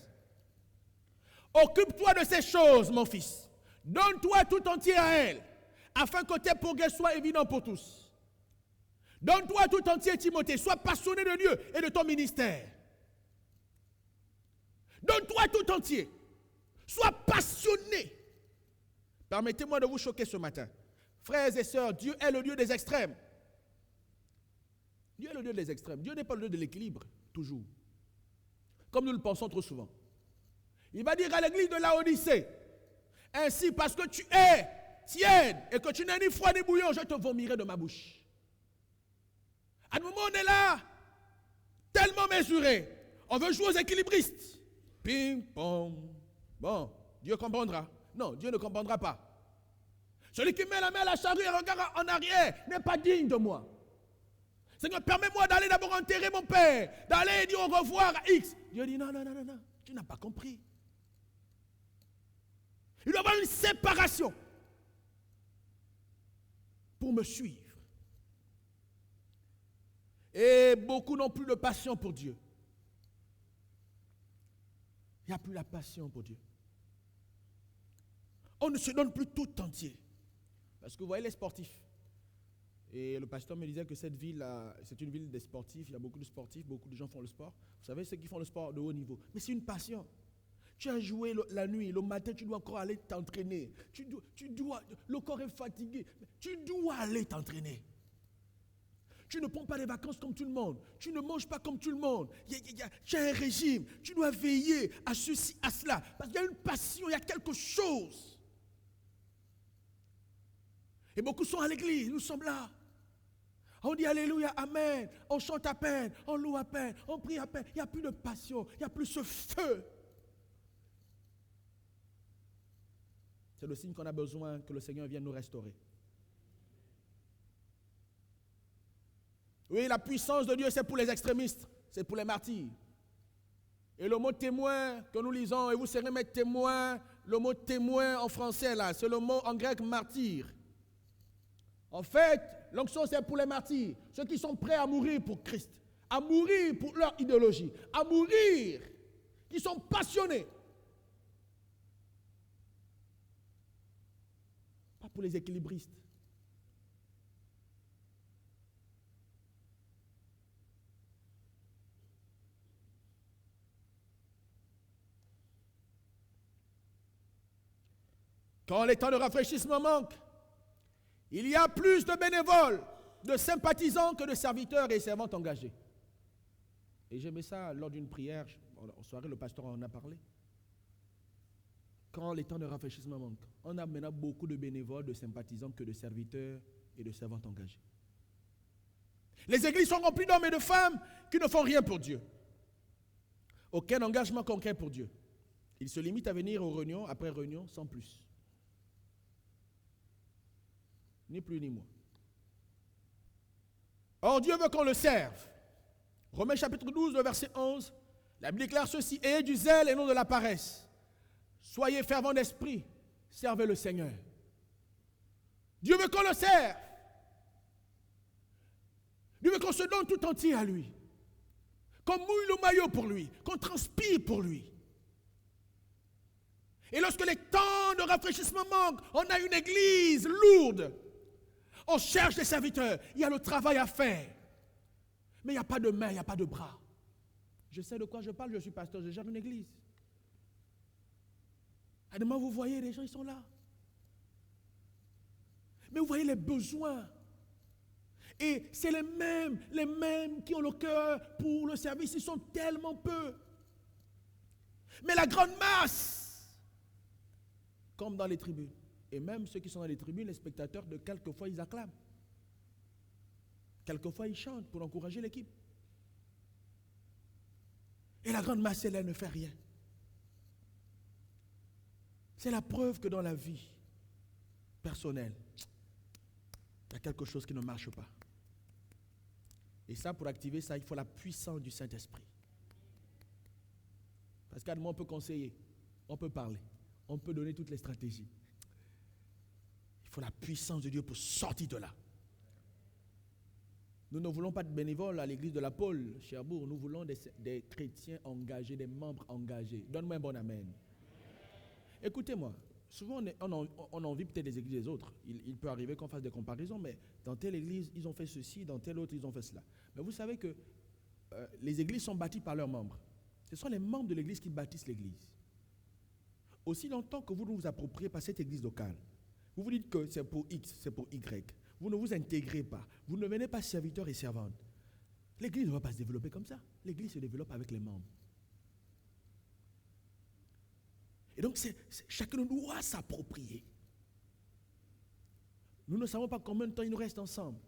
Occupe-toi de ces choses, mon fils. Donne-toi tout entier à elles, afin que tes progrès soient évidents pour tous. Donne-toi tout entier, Timothée. Sois passionné de Dieu et de ton ministère. Donne-toi tout entier. Sois passionné. Permettez-moi de vous choquer ce matin. Frères et sœurs, Dieu est le Dieu des extrêmes. Dieu est le Dieu des extrêmes. Dieu n'est pas le Dieu de l'équilibre, toujours. Comme nous le pensons trop souvent. Il va dire à l'église de Laodicée, ainsi parce que tu es tiède et que tu n'es ni froid ni bouillant, je te vomirai de ma bouche. À un moment, on est là, tellement mesuré. On veut jouer aux équilibristes. Ping, pong. Bon, Dieu comprendra. Non, Dieu ne comprendra pas. Celui qui met la main à la charrue et regarde en arrière n'est pas digne de moi. Seigneur, permets-moi d'aller d'abord enterrer mon père, d'aller dire au revoir à X. Dieu dit non, tu n'as pas compris. Il doit y avoir une séparation pour me suivre. Et beaucoup n'ont plus de passion pour Dieu. Il n'y a plus la passion pour Dieu. On ne se donne plus tout entier. Parce que vous voyez les sportifs. Et le pasteur me disait que cette ville-là, c'est une ville des sportifs. Il y a beaucoup de sportifs, beaucoup de gens font le sport. Vous savez, ceux qui font le sport de haut niveau. Mais c'est une passion. Tu as joué la nuit, le matin, tu dois encore aller t'entraîner. Le corps est fatigué. Tu dois aller t'entraîner. Tu ne prends pas les vacances comme tout le monde. Tu ne manges pas comme tout le monde. Tu as un régime. Tu dois veiller à ceci, à cela. Parce qu'il y a une passion, il y a quelque chose. Et beaucoup sont à l'église, nous sommes là. On dit Alléluia, Amen. On chante à peine, on loue à peine, on prie à peine. Il n'y a plus de passion, il n'y a plus ce feu. C'est le signe qu'on a besoin que le Seigneur vienne nous restaurer. Oui, la puissance de Dieu, c'est pour les extrémistes, c'est pour les martyrs. Et le mot témoin que nous lisons, et vous serez mes témoins, le mot témoin en français là, c'est le mot en grec martyr. En fait, l'onction c'est pour les martyrs, ceux qui sont prêts à mourir pour Christ, à mourir pour leur idéologie, à mourir, qui sont passionnés. Pas pour les équilibristes. Quand les temps de rafraîchissement manquent, il y a plus de bénévoles, de sympathisants que de serviteurs et servantes engagés. Et j'aimais ça lors d'une prière, en soirée, le pasteur en a parlé. Quand les temps de rafraîchissement manquent, on a maintenant beaucoup de bénévoles, de sympathisants que de serviteurs et de servantes engagés. Les églises sont remplies d'hommes et de femmes qui ne font rien pour Dieu. Aucun engagement concret pour Dieu. Ils se limitent à venir aux réunions, après réunion, sans plus. Ni plus ni moins. Or, Dieu veut qu'on le serve. Romains chapitre 12, le verset 11, la Bible déclare ceci: ayez du zèle et non de la paresse. Soyez fervents d'esprit, servez le Seigneur. Dieu veut qu'on le serve. Dieu veut qu'on se donne tout entier à lui. Qu'on mouille le maillot pour lui, qu'on transpire pour lui. Et lorsque les temps de rafraîchissement manquent, on a une église lourde. On cherche des serviteurs, il y a le travail à faire. Mais il n'y a pas de main, il n'y a pas de bras. Je sais de quoi je parle, je suis pasteur, je gère une église. À demain, vous voyez, les gens, ils sont là. Mais vous voyez les besoins. Et c'est les mêmes qui ont le cœur pour le service, ils sont tellement peu. Mais la grande masse, comme dans les tribunes, et même ceux qui sont dans les tribunes, les spectateurs, de quelquefois ils acclament. Quelquefois ils chantent pour encourager l'équipe. Et la grande masse, elle ne fait rien. C'est la preuve que dans la vie personnelle, il y a quelque chose qui ne marche pas. Et ça, pour activer ça, il faut la puissance du Saint-Esprit. Parce qu'à un moment, on peut conseiller, on peut parler, on peut donner toutes les stratégies. Il faut la puissance de Dieu pour sortir de là. Nous ne voulons pas de bénévoles à l'église de la Pôle, Cherbourg. Nous voulons des chrétiens engagés, des membres engagés. Donne-moi un bon amen. Écoutez-moi, souvent on envie peut-être des églises des autres. Il peut arriver qu'on fasse des comparaisons, mais dans telle église, ils ont fait ceci, dans telle autre, ils ont fait cela. Mais vous savez que les églises sont bâties par leurs membres. Ce sont les membres de l'église qui bâtissent l'église. Aussi longtemps que vous ne vous appropriez pas cette église locale, vous vous dites que c'est pour X, c'est pour Y. Vous ne vous intégrez pas. Vous ne devenez pas serviteurs et servantes. L'église ne va pas se développer comme ça. L'église se développe avec les membres. Et donc, chacun doit s'approprier. Nous ne savons pas combien de temps il nous reste ensemble.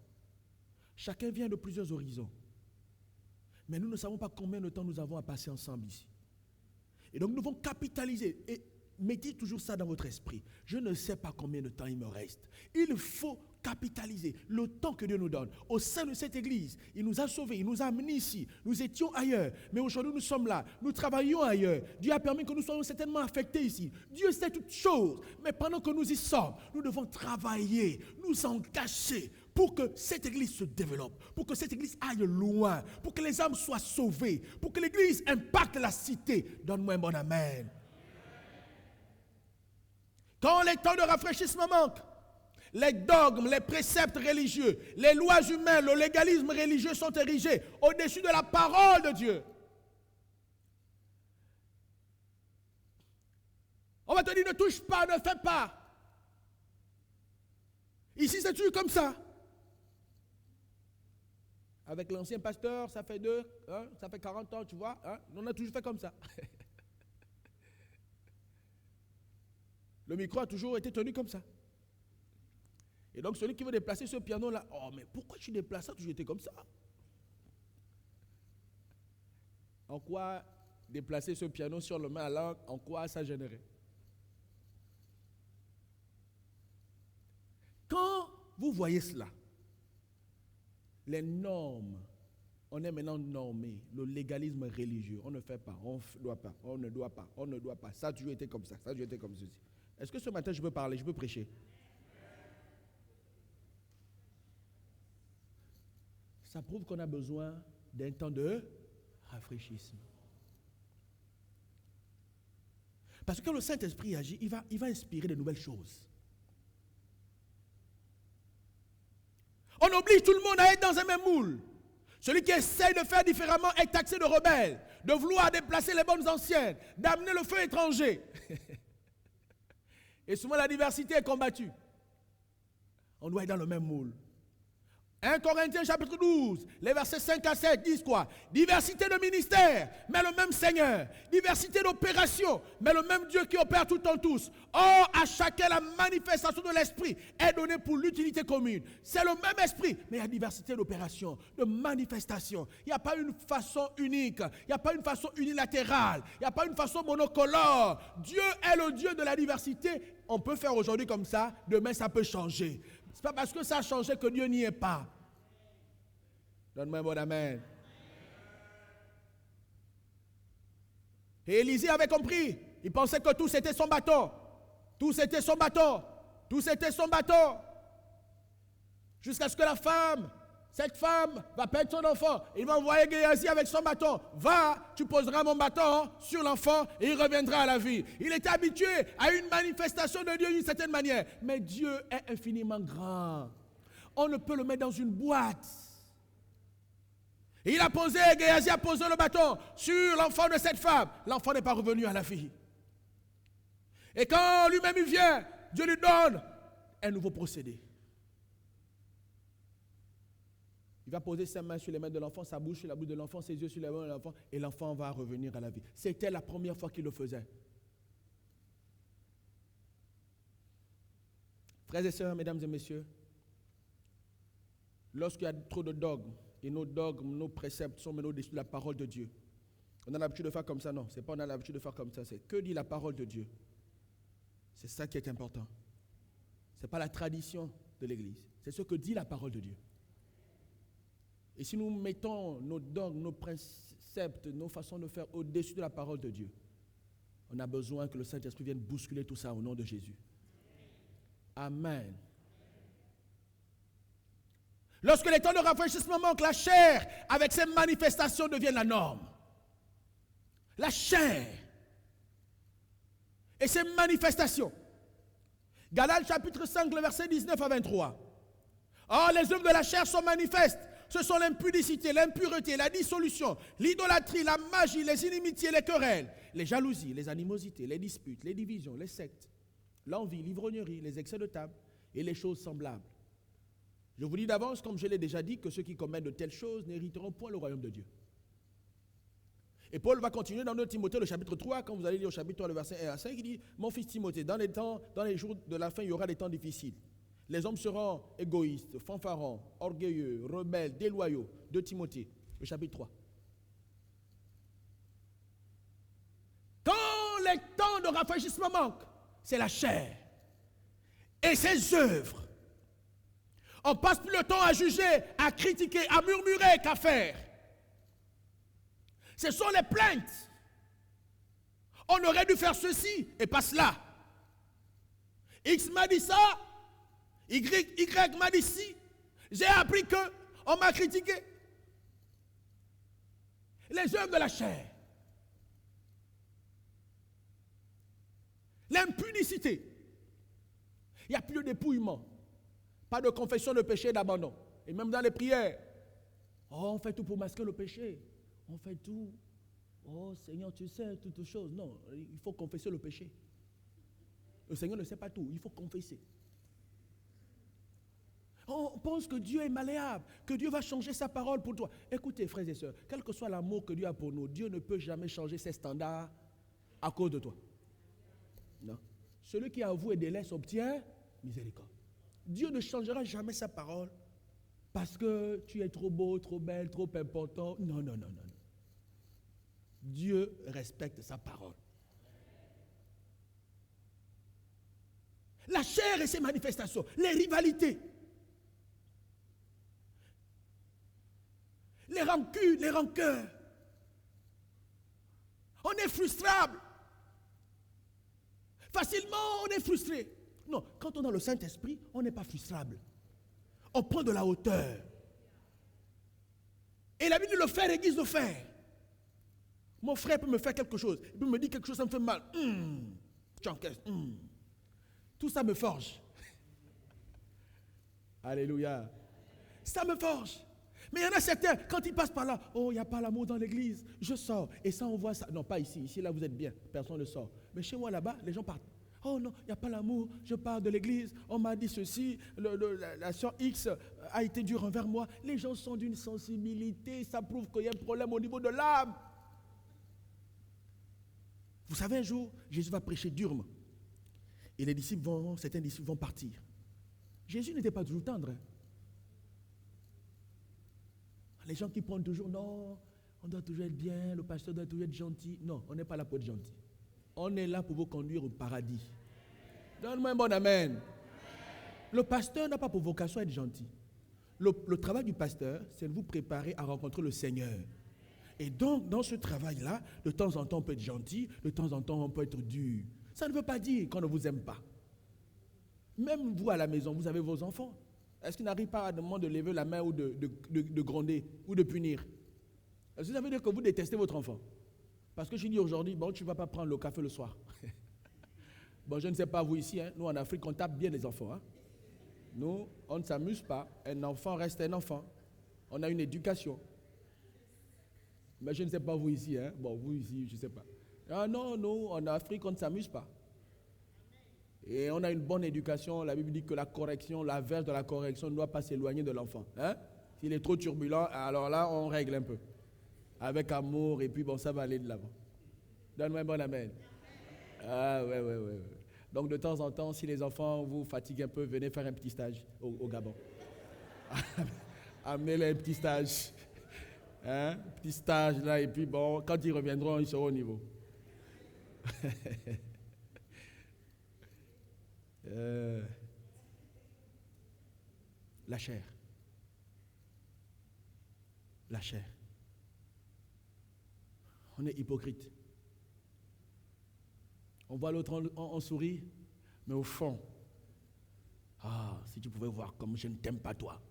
Chacun vient de plusieurs horizons. Mais nous ne savons pas combien de temps nous avons à passer ensemble ici. Et donc, nous devons capitaliser. Et mettez toujours ça dans votre esprit. Je ne sais pas combien de temps il me reste. Il faut capitaliser le temps que Dieu nous donne. Au sein de cette église, il nous a sauvés, il nous a amenés ici. Nous étions ailleurs, mais aujourd'hui nous sommes là. Nous travaillons ailleurs. Dieu a permis que nous soyons certainement affectés ici. Dieu sait toutes choses, mais pendant que nous y sommes, nous devons travailler, nous engager pour que cette église se développe, pour que cette église aille loin, pour que les âmes soient sauvées, pour que l'église impacte la cité. Donne-moi un bon amen. Quand les temps de rafraîchissement manquent, les dogmes, les préceptes religieux, les lois humaines, le légalisme religieux sont érigés au-dessus de la parole de Dieu. On va te dire ne touche pas, ne fais pas. Ici c'est toujours comme ça. Avec l'ancien pasteur, ça fait ça fait 40 ans, tu vois. On a toujours fait comme ça. Le micro a toujours été tenu comme ça. Et donc celui qui veut déplacer ce piano-là, oh mais pourquoi tu déplaces ça, tu étais comme ça? En quoi déplacer ce piano sur le main à langue, en quoi ça générait? Quand vous voyez cela, les normes, on est maintenant normé, le légalisme religieux, on ne fait pas, on ne doit pas, on ne doit pas, on ne doit pas, ça a toujours été comme ça, ça a toujours été comme ceci. Est-ce que ce matin je peux parler, je peux prêcher? ça prouve qu'on a besoin d'un temps de rafraîchissement. Parce que quand le Saint-Esprit agit, il va inspirer de nouvelles choses. On oblige tout le monde à être dans un même moule. Celui qui essaye de faire différemment est taxé de rebelle, de vouloir déplacer les bonnes anciennes, d'amener le feu étranger. Et souvent la diversité est combattue. On doit être dans le même moule. 1 Corinthiens chapitre 12, les versets 5 à 7 disent quoi? Diversité de ministères, mais le même Seigneur. Diversité d'opérations, mais le même Dieu qui opère tout en tous. Or, à chacun, la manifestation de l'Esprit est donnée pour l'utilité commune. C'est le même Esprit, mais il y a diversité d'opérations, de manifestations. Il n'y a pas une façon unique, il n'y a pas une façon unilatérale, il n'y a pas une façon monocolore. Dieu est le Dieu de la diversité. On peut faire aujourd'hui comme ça, demain ça peut changer. Ce n'est pas parce que ça a changé que Dieu n'y est pas. Donne-moi un bon amen. Et Élisée avait compris. Il pensait que tout c'était son bâton. Tout c'était son bâton. Tout c'était son bâton. Jusqu'à ce que cette femme va perdre son enfant. Il va envoyer Géasi avec son bâton. Va, tu poseras mon bâton sur l'enfant et il reviendra à la vie. Il était habitué à une manifestation de Dieu d'une certaine manière. Mais Dieu est infiniment grand. On ne peut le mettre dans une boîte. Et Géasi a posé le bâton sur l'enfant de cette femme. L'enfant n'est pas revenu à la vie. Et quand lui-même il vient, Dieu lui donne un nouveau procédé. Il va poser ses mains sur les mains de l'enfant, sa bouche sur la bouche de l'enfant, ses yeux sur les mains de l'enfant, et l'enfant va revenir à la vie. C'était la première fois qu'il le faisait. Frères et sœurs, mesdames et messieurs, lorsqu'il y a trop de dogmes, et nos dogmes, nos préceptes sont menés au-dessus de la parole de Dieu, on a l'habitude de faire comme ça, non, c'est pas on a l'habitude de faire comme ça, c'est que dit la parole de Dieu. C'est ça qui est important. Ce n'est pas la tradition de l'Église, c'est ce que dit la parole de Dieu. Et si nous mettons nos dogmes, nos préceptes, nos façons de faire au-dessus de la parole de Dieu, on a besoin que le Saint-Esprit vienne bousculer tout ça au nom de Jésus. Amen. Lorsque les temps de rafraîchissement manquent, la chair, avec ses manifestations, devient la norme. La chair et ses manifestations. Galates chapitre 5, le verset 19 à 23. Or, les œuvres de la chair sont manifestes. Ce sont l'impudicité, l'impureté, la dissolution, l'idolâtrie, la magie, les inimitiés, les querelles, les jalousies, les animosités, les disputes, les divisions, les sectes, l'envie, l'ivrognerie, les excès de table et les choses semblables. Je vous dis d'avance, comme je l'ai déjà dit, que ceux qui commettent de telles choses n'hériteront point le royaume de Dieu. Et Paul va continuer dans 2 Timothée, le chapitre 3, quand vous allez lire au chapitre 3, le verset 1 à 5, il dit, mon fils Timothée, dans les jours de la fin, il y aura des temps difficiles. Les hommes seront égoïstes, fanfarons, orgueilleux, rebelles, déloyaux. 2 Timothée, le chapitre 3. Quand les temps de rafraîchissement manquent, c'est la chair et ses œuvres. On passe plus le temps à juger, à critiquer, à murmurer qu'à faire. Ce sont les plaintes. On aurait dû faire ceci et pas cela. X m'a dit ça. Y m'a dit si. J'ai appris que on m'a critiqué. Les œuvres de la chair. L'impudicité. Il n'y a plus de dépouillement. Pas de confession de péché et d'abandon. Et même dans les prières. Oh, on fait tout pour masquer le péché. On fait tout. Oh, Seigneur, tu sais toutes choses. Non, il faut confesser le péché. Le Seigneur ne sait pas tout. Il faut confesser. On pense que Dieu est malléable, que Dieu va changer sa parole pour toi. Écoutez, frères et sœurs, quel que soit l'amour que Dieu a pour nous, Dieu ne peut jamais changer ses standards à cause de toi. Non. Celui qui avoue et délaisse obtient miséricorde. Dieu ne changera jamais sa parole parce que tu es trop beau, trop belle, trop important. Non, non, non, non. Dieu respecte sa parole. La chair et ses manifestations, les rivalités, les rancunes, les rancœurs. On est frustrable. Facilement, on est frustré. Non, quand on a le Saint-Esprit, on n'est pas frustrable. On prend de la hauteur. Et la Bible dit le fer aiguise le fer. Mon frère peut me faire quelque chose. Il peut me dire quelque chose, ça me fait mal. Tu encaisses. Tout ça me forge. Alléluia. Ça me forge. Mais il y en a certains, quand ils passent par là, oh, il n'y a pas l'amour dans l'église, je sors. Et ça, on voit ça. Non, pas ici. Ici, là, vous êtes bien. Personne ne sort. Mais chez moi, là-bas, les gens partent. Oh non, il n'y a pas l'amour, je pars de l'église, on m'a dit ceci, la sœur X a été dure envers moi. Les gens sont d'une sensibilité, ça prouve qu'il y a un problème au niveau de l'âme. Vous savez, un jour, Jésus va prêcher durement. Et certains disciples vont partir. Jésus n'était pas toujours tendre. Les gens qui prennent toujours, non, on doit toujours être bien, le pasteur doit toujours être gentil. Non, on n'est pas là pour être gentil. On est là pour vous conduire au paradis. Donne-moi un bon amen. Le pasteur n'a pas pour vocation à être gentil. Le travail du pasteur, c'est de vous préparer à rencontrer le Seigneur. Et donc, dans ce travail-là, de temps en temps, on peut être gentil, de temps en temps, on peut être dur. Ça ne veut pas dire qu'on ne vous aime pas. Même vous, à la maison, vous avez vos enfants. Est-ce qu'il n'arrive pas à un moment de lever la main ou de gronder ou de punir? Est-ce que ça veut dire que vous détestez votre enfant? Parce que je dis aujourd'hui, bon, tu ne vas pas prendre le café le soir. Bon, je ne sais pas vous ici, hein, nous en Afrique, on tape bien les enfants. Hein. Nous, on ne s'amuse pas. Un enfant reste un enfant. On a une éducation. Mais je ne sais pas vous ici, hein. Bon, vous ici, je ne sais pas. Ah non, nous, en Afrique, on ne s'amuse pas. Et on a une bonne éducation. La Bible dit que la correction, la verge de la correction ne doit pas s'éloigner de l'enfant. Hein? S'il est trop turbulent, alors là, on règle un peu. Avec amour, et puis bon, ça va aller de l'avant. Donne-moi un bon amen. Ah, ouais. Donc, de temps en temps, si les enfants vous fatiguent un peu, venez faire un petit stage au Gabon. Amenez-les un petit stage. Hein? Petit stage là, et puis bon, quand ils reviendront, ils seront au niveau. La chair. La chair. On est hypocrite. On voit l'autre, on sourit, mais au fond, ah, si tu pouvais voir comme je ne t'aime pas toi.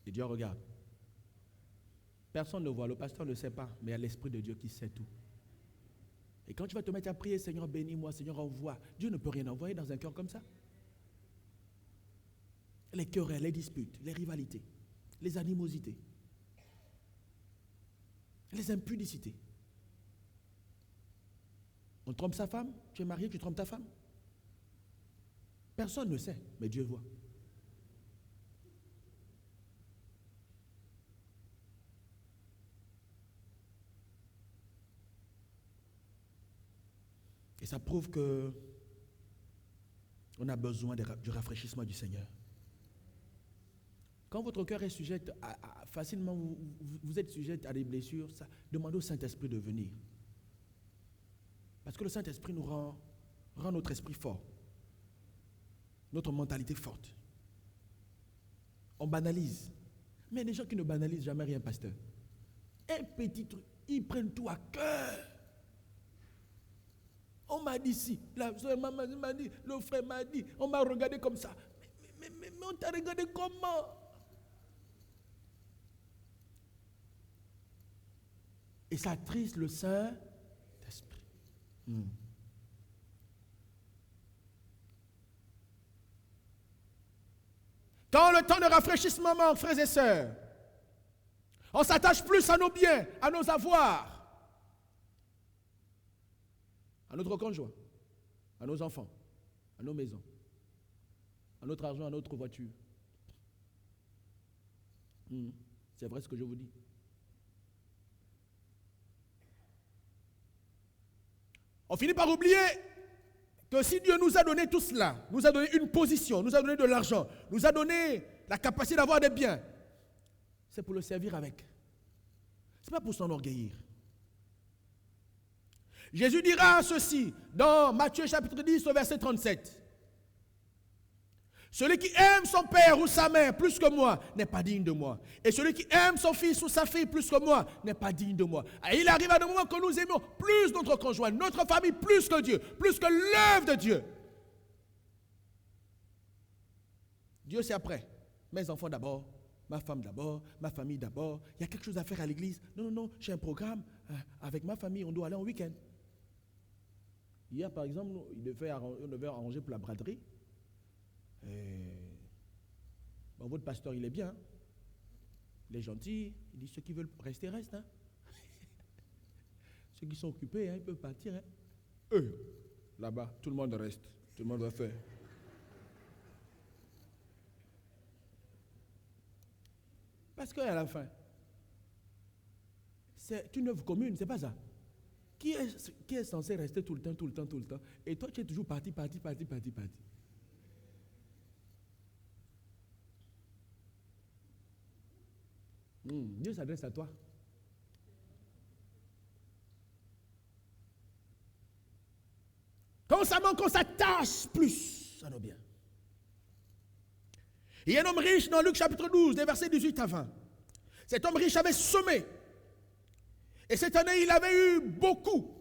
Et Dieu regarde. Personne ne voit, le pasteur ne sait pas, mais il y a l'Esprit de Dieu qui sait tout. Et quand tu vas te mettre à prier, Seigneur, bénis-moi, Seigneur, envoie. Dieu ne peut rien envoyer dans un cœur comme ça. Les querelles, les disputes, les rivalités, les animosités, les impudicités. On trompe sa femme, tu es marié, tu trompes ta femme. Personne ne sait, mais Dieu voit. Et ça prouve que on a besoin du rafraîchissement du Seigneur. Quand votre cœur est sujet facilement, vous êtes sujet à des blessures, ça, demandez au Saint-Esprit de venir. Parce que le Saint-Esprit nous rend notre esprit fort, notre mentalité forte. On banalise. Mais il y a des gens qui ne banalisent jamais rien, pasteur. Un petit truc, ils prennent tout à cœur. On m'a dit si, la soeur m'a dit, le frère m'a dit, on m'a regardé comme ça. Mais on t'a regardé comment? Et ça attriste le Saint-Esprit. Quand le temps de rafraîchissement manque, frères et sœurs, on s'attache plus à nos biens, à nos avoirs, à notre conjoint, à nos enfants, à nos maisons, à notre argent, à notre voiture. C'est vrai ce que je vous dis. On finit par oublier que si Dieu nous a donné tout cela, nous a donné une position, nous a donné de l'argent, nous a donné la capacité d'avoir des biens, c'est pour le servir avec. Ce n'est pas pour s'enorgueillir. Jésus dira ceci dans Matthieu chapitre 10 au verset 37. Celui qui aime son père ou sa mère plus que moi n'est pas digne de moi. Et celui qui aime son fils ou sa fille plus que moi n'est pas digne de moi. Et il arrive à un moment que nous aimons plus notre conjoint, notre famille plus que Dieu, plus que l'œuvre de Dieu. Dieu, c'est après. Mes enfants d'abord, ma femme d'abord, ma famille d'abord. Il y a quelque chose à faire à l'église. Non, j'ai un programme. Avec ma famille, on doit aller en week-end. Hier, par exemple, on devait arranger pour la braderie. Bon, votre pasteur, il est bien. Il est gentil. Il dit, ceux qui veulent rester, restent. Hein. Ceux qui sont occupés, ils peuvent partir. Hein. Eux, là-bas, tout le monde reste. Tout le monde va faire. Parce qu'à la fin, c'est une œuvre commune, c'est pas ça. Qui est censé rester tout le temps? Et toi, tu es toujours parti. Dieu s'adresse à toi. Constamment qu'on s'attache plus à nos biens. Il y a un homme riche dans Luc chapitre 12, des versets 18 à 20. Cet homme riche avait semé. Et cette année, il avait eu beaucoup.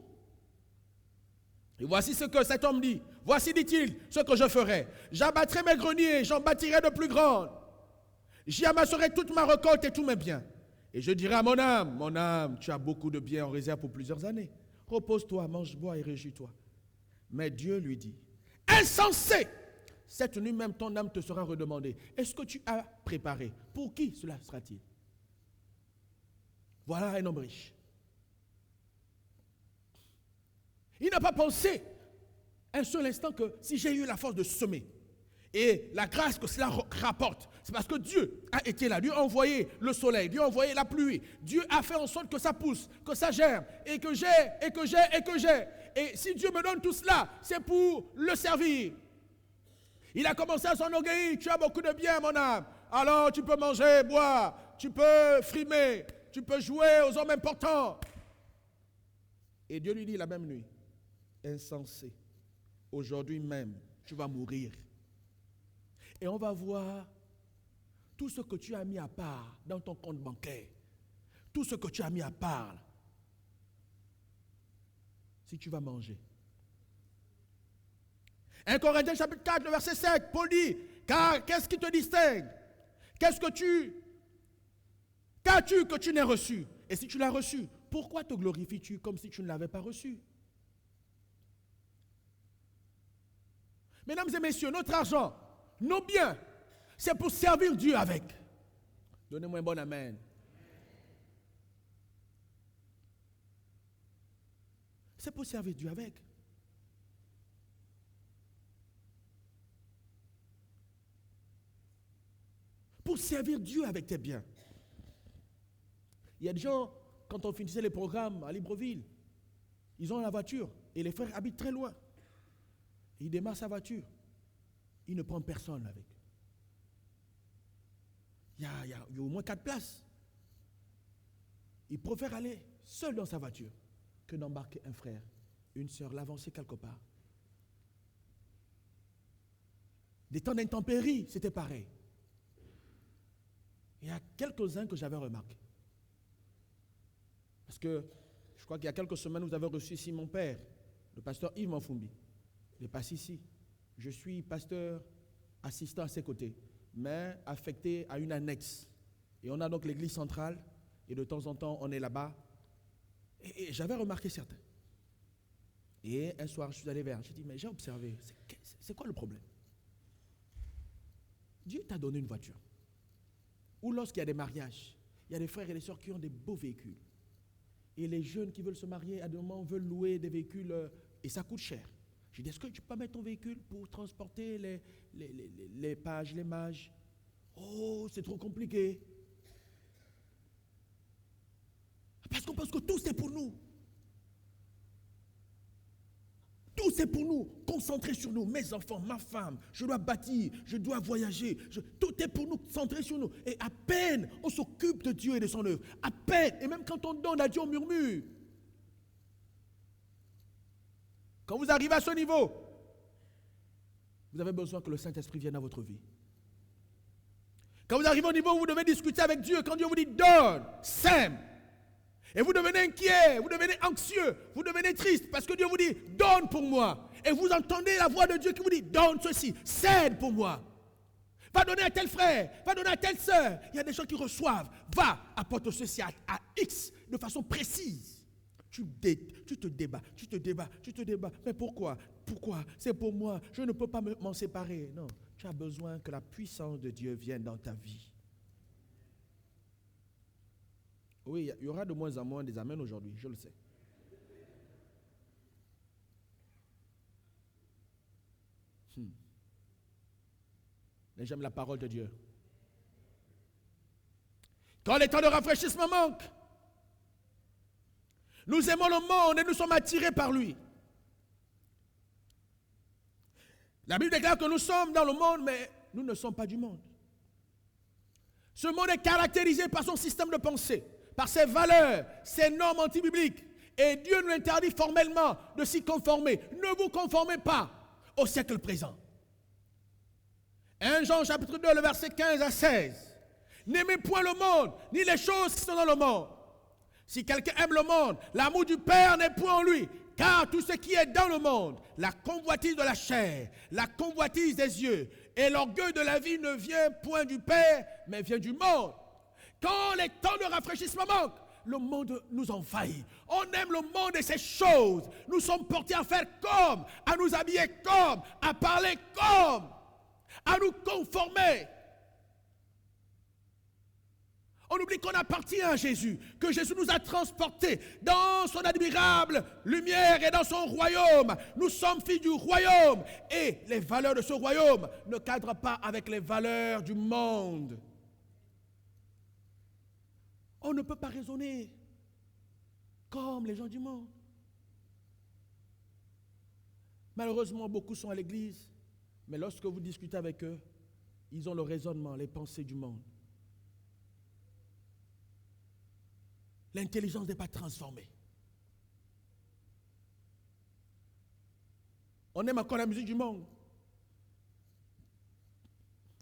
Et voici ce que cet homme dit. Voici, dit-il, ce que je ferai. J'abattrai mes greniers, j'en bâtirai de plus grandes. J'y amasserai toute ma récolte et tous mes biens. Et je dirai à mon âme, tu as beaucoup de biens en réserve pour plusieurs années. Repose-toi, mange, bois et réjouis-toi. Mais Dieu lui dit, insensé, cette nuit même ton âme te sera redemandée. Est-ce que tu as préparé? Pour qui cela sera-t-il? Voilà un homme riche. Il n'a pas pensé un seul instant que si j'ai eu la force de semer et la grâce que cela rapporte, c'est parce que Dieu a été là. Dieu a envoyé le soleil, Dieu a envoyé la pluie. Dieu a fait en sorte que ça pousse, que ça germe, et que j'ai. Et si Dieu me donne tout cela, c'est pour le servir. Il a commencé à s'enorgueillir. Tu as beaucoup de biens, mon âme. Alors tu peux manger, boire, tu peux frimer, tu peux jouer aux hommes importants. Et Dieu lui dit la même nuit, insensé, aujourd'hui même, tu vas mourir. Et on va voir tout ce que tu as mis à part dans ton compte bancaire, tout ce que tu as mis à part, si tu vas manger. 1 Corinthiens chapitre 4, le verset 7, Paul dit, car qu'est-ce qui te distingue? Qu'as-tu que tu n'aies reçu? Et si tu l'as reçu, pourquoi te glorifies-tu comme si tu ne l'avais pas reçu? Mesdames et messieurs, notre argent, nos biens, c'est pour servir Dieu avec. Donnez-moi un bon amen. C'est pour servir Dieu avec. Pour servir Dieu avec tes biens. Il y a des gens, quand on finissait les programmes à Libreville, ils ont la voiture et les frères habitent très loin. Il démarre sa voiture. Il ne prend personne avec. Il y a au moins 4 places. Il préfère aller seul dans sa voiture que d'embarquer un frère, une sœur, l'avancer quelque part. Des temps d'intempéries, c'était pareil. Il y a quelques-uns que j'avais remarqué. Parce que je crois qu'il y a quelques semaines, vous avez reçu ici mon père, le pasteur Yves Manfumbi. Il passe ici. Je suis pasteur assistant à ses côtés, mais affecté à une annexe. Et on a donc l'église centrale, et de temps en temps, on est là-bas. Et j'avais remarqué certains. Et un soir, je suis allé vers, j'ai dit, mais j'ai observé, c'est quoi le problème? Dieu t'a donné une voiture. Ou lorsqu'il y a des mariages, il y a des frères et des sœurs qui ont des beaux véhicules. Et les jeunes qui veulent se marier, à des moments, veulent louer des véhicules, et ça coûte cher. J'ai dit, est-ce que tu peux mettre ton véhicule pour transporter les pages, les mages? Oh, c'est trop compliqué. Parce qu'on pense que tout c'est pour nous. Tout c'est pour nous. Concentré sur nous. Mes enfants, ma femme, je dois bâtir, je dois voyager. Tout est pour nous, centré sur nous. Et à peine on s'occupe de Dieu et de son œuvre. À peine. Et même quand on donne à Dieu, on murmure. Quand vous arrivez à ce niveau, vous avez besoin que le Saint-Esprit vienne dans votre vie. Quand vous arrivez au niveau où vous devez discuter avec Dieu, quand Dieu vous dit donne, sème, et vous devenez inquiet, vous devenez anxieux, vous devenez triste, parce que Dieu vous dit donne pour moi. Et vous entendez la voix de Dieu qui vous dit donne ceci, cède pour moi. Va donner à tel frère, va donner à telle sœur. Il y a des gens qui reçoivent. Va, apporte ceci à X de façon précise. Tu te débats. Mais pourquoi? C'est pour moi. Je ne peux pas m'en séparer. Non, tu as besoin que la puissance de Dieu vienne dans ta vie. Oui, il y aura de moins en moins des amens aujourd'hui, je le sais. Mais j'aime la parole de Dieu. Quand les temps de rafraîchissement manquent, nous aimons le monde et nous sommes attirés par lui. La Bible déclare que nous sommes dans le monde, mais nous ne sommes pas du monde. Ce monde est caractérisé par son système de pensée, par ses valeurs, ses normes antibibliques. Et Dieu nous interdit formellement de s'y conformer. Ne vous conformez pas au siècle présent. 1 Jean chapitre 2, le verset 15 à 16. N'aimez point le monde, ni les choses qui sont dans le monde. Si quelqu'un aime le monde, l'amour du Père n'est point en lui. Car tout ce qui est dans le monde, la convoitise de la chair, la convoitise des yeux et l'orgueil de la vie ne vient point du Père, mais vient du monde. Quand les temps de rafraîchissement manquent, le monde nous envahit. On aime le monde et ses choses. Nous sommes portés à faire comme, à nous habiller comme, à parler comme, à nous conformer. On oublie qu'on appartient à Jésus, que Jésus nous a transportés dans son admirable lumière et dans son royaume. Nous sommes filles du royaume et les valeurs de ce royaume ne cadrent pas avec les valeurs du monde. On ne peut pas raisonner comme les gens du monde. Malheureusement, beaucoup sont à l'église, mais lorsque vous discutez avec eux, ils ont le raisonnement, les pensées du monde. L'intelligence n'est pas transformée. On aime encore la musique du monde.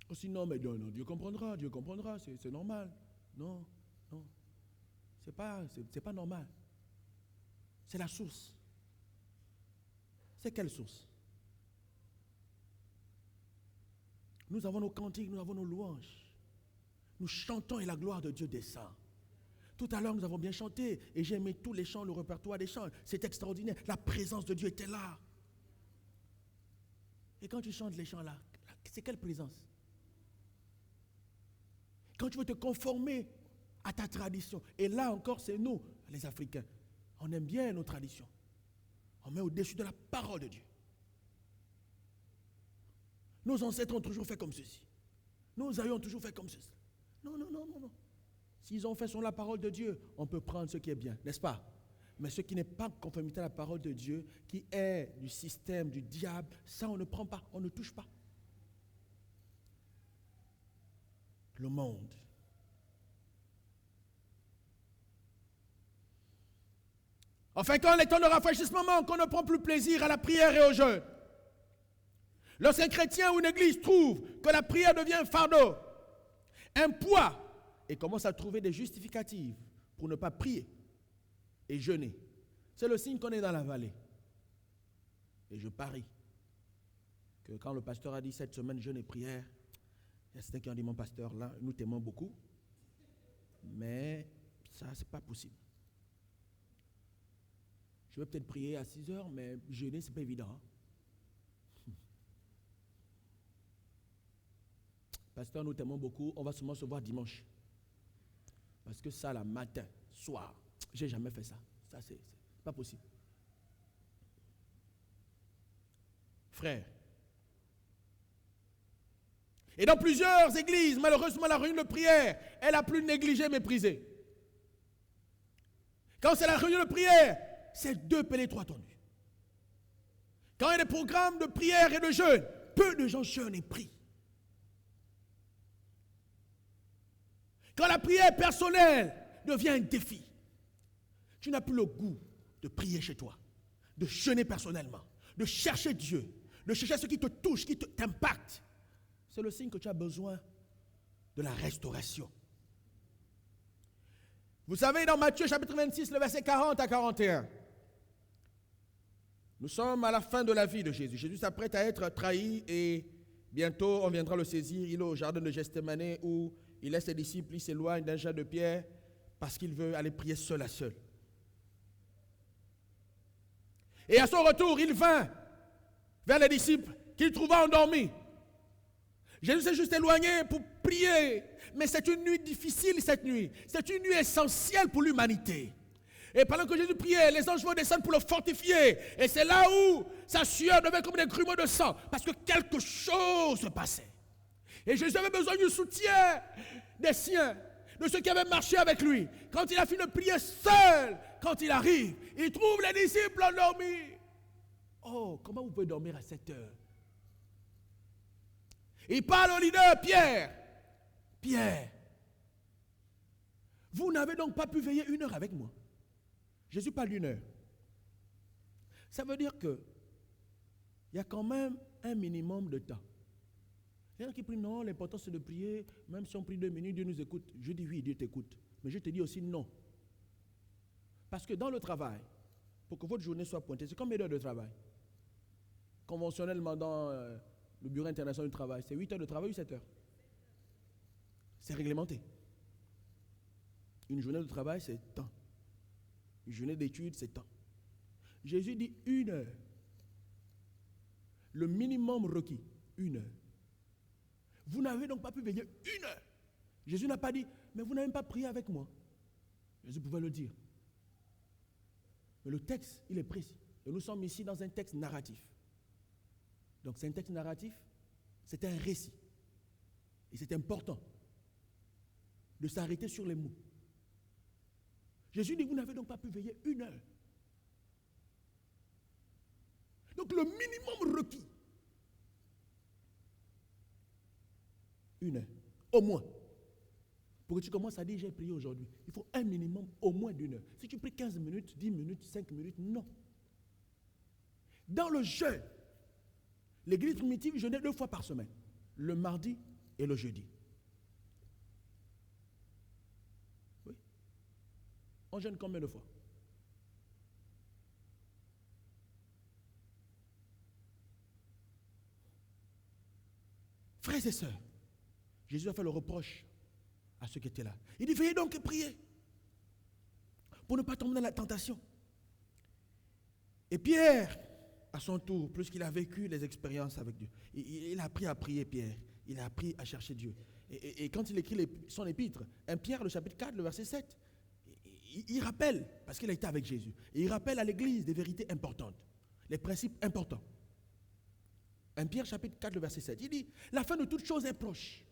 Aussi, non, mais non, Dieu comprendra, c'est normal. Non, c'est pas normal. C'est la source. C'est quelle source? Nous avons nos cantiques, nous avons nos louanges. Nous chantons et la gloire de Dieu descend. Tout à l'heure, nous avons bien chanté et j'ai aimé tous les chants, le répertoire des chants. C'est extraordinaire. La présence de Dieu était là. Et quand tu chantes les chants là, c'est quelle présence? Quand tu veux te conformer à ta tradition. Et là encore, c'est nous, les Africains. On aime bien nos traditions. On met au-dessus de la parole de Dieu. Nos ancêtres ont toujours fait comme ceci. Nos aïeux ont toujours fait comme ceci. Non. S'ils ont fait selon la parole de Dieu, on peut prendre ce qui est bien, n'est-ce pas? Mais ce qui n'est pas en conformité à la parole de Dieu, qui est du système du diable, ça on ne prend pas, on ne touche pas. Le monde. Enfin, quand les temps de rafraîchissement manquent, on ne prend plus plaisir à la prière et au jeûne. Lorsqu'un chrétien ou une église trouve que la prière devient un fardeau, un poids, et commence à trouver des justificatifs pour ne pas prier et jeûner, c'est le signe qu'on est dans la vallée. Et je parie que quand le pasteur a dit cette semaine jeûne et prière, il y a certains qui ont dit, mon pasteur, là, nous t'aimons beaucoup, mais ça, c'est pas possible. Je vais peut-être prier à 6 heures, mais jeûner, c'est pas évident. Hein? Pasteur, nous t'aimons beaucoup, on va seulement se voir dimanche. Parce que ça, le matin, soir, j'ai jamais fait ça. Ça, c'est pas possible. Frère. Et dans plusieurs églises, malheureusement, la réunion de prière est la plus négligée, méprisée. Quand c'est la réunion de prière, c'est 2 pellets, 3 tondus. Quand il y a des programmes de prière et de jeûne, peu de gens jeûnent et prient. Quand la prière personnelle devient un défi, tu n'as plus le goût de prier chez toi, de jeûner personnellement, de chercher Dieu, de chercher ce qui te touche, qui t'impacte. C'est le signe que tu as besoin de la restauration. Vous savez, dans Matthieu chapitre 26, le verset 40 à 41, nous sommes à la fin de la vie de Jésus. Jésus s'apprête à être trahi et Bientôt, on viendra le saisir. Il est au jardin de Gethsémani où il laisse ses disciples, il s'éloigne d'un jet de pierre parce qu'il veut aller prier seul à seul. Et à son retour, il vint vers les disciples qu'il trouva endormis. Jésus s'est juste éloigné pour prier. Mais c'est une nuit difficile cette nuit. C'est une nuit essentielle pour l'humanité. Et pendant que Jésus priait, les anges vont descendre pour le fortifier. Et c'est là où sa sueur devait comme des grumeaux de sang. Parce que quelque chose se passait. Et Jésus avait besoin du soutien des siens, de ceux qui avaient marché avec lui. Quand il a fini de prier seul, quand il arrive, il trouve les disciples endormis. Oh, comment vous pouvez dormir à cette heure? Il parle au leader, Pierre. Pierre, vous n'avez donc pas pu veiller 1 heure avec moi. Jésus parle d'1 heure. Ça veut dire que il y a quand même un minimum de temps. Il y en a qui prient, non, l'important c'est de prier, même si on prie 2 minutes, Dieu nous écoute. Je dis oui, Dieu t'écoute. Mais je te dis aussi non. Parce que dans le travail, pour que votre journée soit pointée, c'est combien d'heures de travail? Conventionnellement dans le Bureau international du travail, c'est 8 heures de travail ou 7 heures? C'est réglementé. Une journée de travail, c'est temps. Une journée d'études, c'est temps. Jésus dit 1 heure. Le minimum requis, 1 heure. Vous n'avez donc pas pu veiller 1 heure. Jésus n'a pas dit, mais vous n'avez pas prié avec moi. Jésus pouvait le dire. Mais le texte, il est précis. Et nous sommes ici dans un texte narratif. Donc c'est un texte narratif, c'est un récit. Et c'est important de s'arrêter sur les mots. Jésus dit, vous n'avez donc pas pu veiller 1 heure. Donc le minimum requis, 1 heure, au moins. Pour que tu commences à dire, j'ai prié aujourd'hui, il faut un minimum au moins d'1 heure. Si tu pries 15 minutes, 10 minutes, 5 minutes, non. Dans le jeûne, l'église primitive jeûnait 2 fois par semaine, le mardi et le jeudi. Oui. On jeûne combien de fois? Frères et sœurs, Jésus a fait le reproche à ceux qui étaient là. Il dit, veuillez donc prier pour ne pas tomber dans la tentation. Et Pierre, à son tour, plus qu'il a vécu les expériences avec Dieu, il a appris à prier, Pierre. Il a appris à chercher Dieu. Et quand il écrit son épître, 1 Pierre, le chapitre 4, le verset 7, il rappelle, parce qu'il a été avec Jésus, et il rappelle à l'église des vérités importantes, les principes importants. 1 Pierre, chapitre 4, le verset 7, il dit, la fin de toute chose est proche.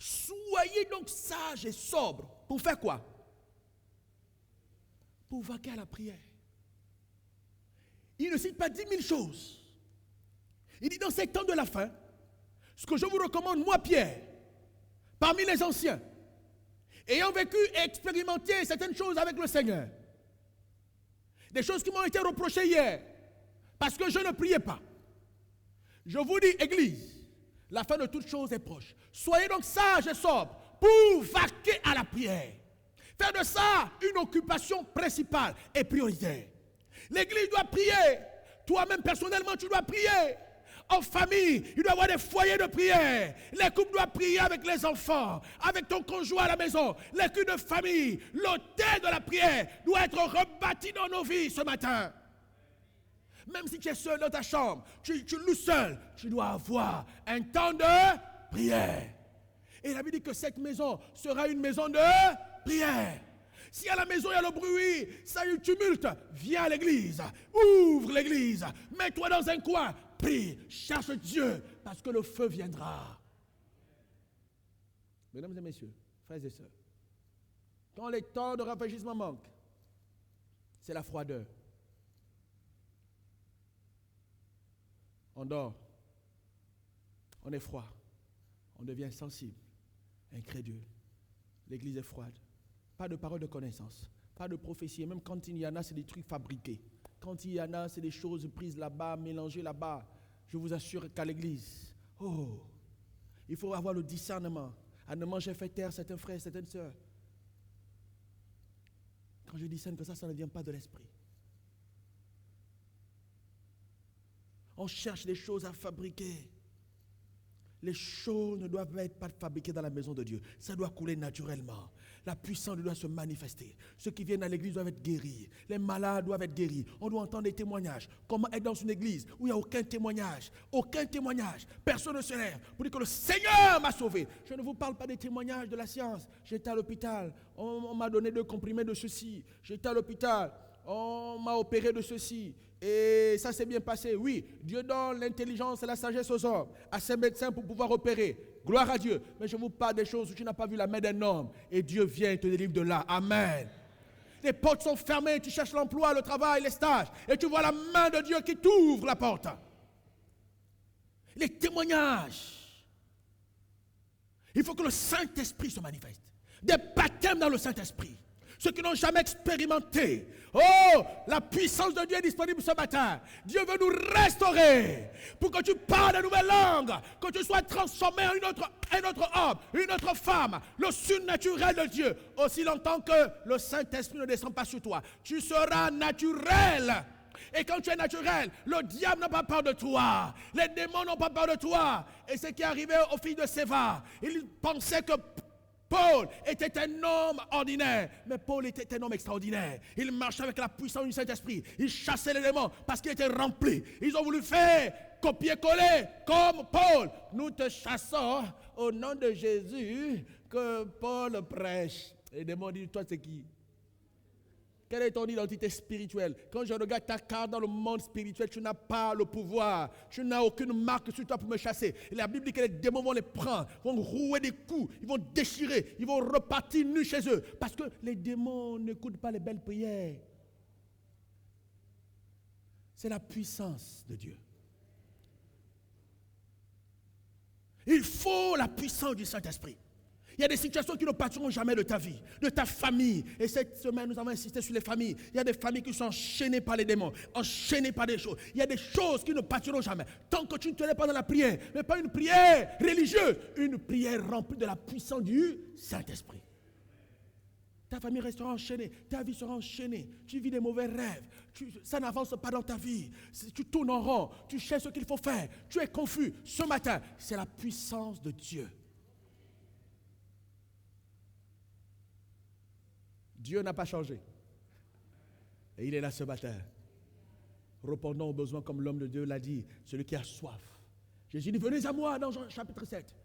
Soyez donc sages et sobres. Pour faire quoi? Pour vaquer à la prière. Il ne cite pas 10 000 choses. Il dit dans ces temps de la fin, ce que je vous recommande, moi Pierre, parmi les anciens, ayant vécu et expérimenté certaines choses avec le Seigneur, des choses qui m'ont été reprochées hier, parce que je ne priais pas. Je vous dis, Église, la fin de toute chose est proche. Soyez donc sages et sobres pour vaquer à la prière. Faire de ça une occupation principale et prioritaire. L'Église doit prier. Toi-même, personnellement, tu dois prier. En famille, il doit y avoir des foyers de prière. Les couples doivent prier avec les enfants, avec ton conjoint à la maison. Les cultes de famille, l'autel de la prière doit être rebâti dans nos vies ce matin. Même si tu es seul dans ta chambre, tu loues seul, tu dois avoir un temps de prière. Et la Bible dit que cette maison sera une maison de prière. Si à la maison il y a le bruit, ça y est, le tumulte, viens à l'église, ouvre l'église, mets-toi dans un coin, prie, cherche Dieu, parce que le feu viendra. Mesdames et messieurs, frères et sœurs, quand les temps de rafraîchissement manquent, c'est la froideur. On dort, on est froid, on devient sensible, incrédule. L'église est froide. Pas de parole de connaissance, pas de prophétie. Même quand il y en a, c'est des trucs fabriqués. Quand il y en a, c'est des choses prises là-bas, mélangées là-bas. Je vous assure qu'à l'église, il faut avoir le discernement à ne manger fait taire certains frères, certaines sœurs. Quand je discerne que ça ne vient pas de l'esprit. On cherche des choses à fabriquer. Les choses ne doivent pas être fabriquées dans la maison de Dieu. Ça doit couler naturellement. La puissance doit se manifester. Ceux qui viennent à l'église doivent être guéris. Les malades doivent être guéris. On doit entendre des témoignages. Comment être dans une église où il n'y a aucun témoignage? Aucun témoignage. Personne ne se lève pour dire que le Seigneur m'a sauvé. Je ne vous parle pas des témoignages de la science. J'étais à l'hôpital. On m'a donné 2 comprimés de ceci. J'étais à l'hôpital. On m'a opéré de ceci. Et ça s'est bien passé. Oui, Dieu donne l'intelligence et la sagesse aux hommes, à ses médecins pour pouvoir opérer. Gloire à Dieu. Mais je vous parle des choses où tu n'as pas vu la main d'un homme. Et Dieu vient et te délivre de là. Amen. Les portes sont fermées. Tu cherches l'emploi, le travail, les stages. Et tu vois la main de Dieu qui t'ouvre la porte. Les témoignages. Il faut que le Saint-Esprit se manifeste. Des baptêmes dans le Saint-Esprit. Ceux qui n'ont jamais expérimenté. Oh, la puissance de Dieu est disponible ce matin. Dieu veut nous restaurer pour que tu parles de nouvelles langues, que tu sois transformé en un autre homme, une autre femme, le surnaturel de Dieu. Aussi longtemps que le Saint-Esprit ne descend pas sur toi, tu seras naturel. Et quand tu es naturel, le diable n'a pas peur de toi. Les démons n'ont pas peur de toi. Et ce qui est arrivé aux filles de Séva, ils pensaient que Paul était un homme ordinaire, mais Paul était un homme extraordinaire. Il marchait avec la puissance du Saint-Esprit. Il chassait les démons parce qu'il était rempli. Ils ont voulu faire copier-coller comme Paul. Nous te chassons au nom de Jésus que Paul prêche. Et les démons disent, toi c'est qui? Quelle est ton identité spirituelle? Quand je regarde ta carte dans le monde spirituel, tu n'as pas le pouvoir. Tu n'as aucune marque sur toi pour me chasser. Et la Bible dit que les démons vont les prendre, vont rouer des coups, ils vont déchirer, ils vont repartir nus chez eux. Parce que les démons n'écoutent pas les belles prières. C'est la puissance de Dieu. Il faut la puissance du Saint-Esprit. Il y a des situations qui ne partiront jamais de ta vie, de ta famille. Et cette semaine, nous avons insisté sur les familles. Il y a des familles qui sont enchaînées par les démons, enchaînées par des choses. Il y a des choses qui ne partiront jamais. Tant que tu ne te lèves pas dans la prière, mais pas une prière religieuse, une prière remplie de la puissance du Saint-Esprit. Ta famille restera enchaînée, ta vie sera enchaînée. Tu vis des mauvais rêves, ça n'avance pas dans ta vie. Tu tournes en rond, tu cherches ce qu'il faut faire, tu es confus. Ce matin, c'est la puissance de Dieu. Dieu n'a pas changé. Et il est là ce matin. Répondons aux besoins comme l'homme de Dieu l'a dit, celui qui a soif. Jésus dit, venez à moi dans Jean chapitre 7.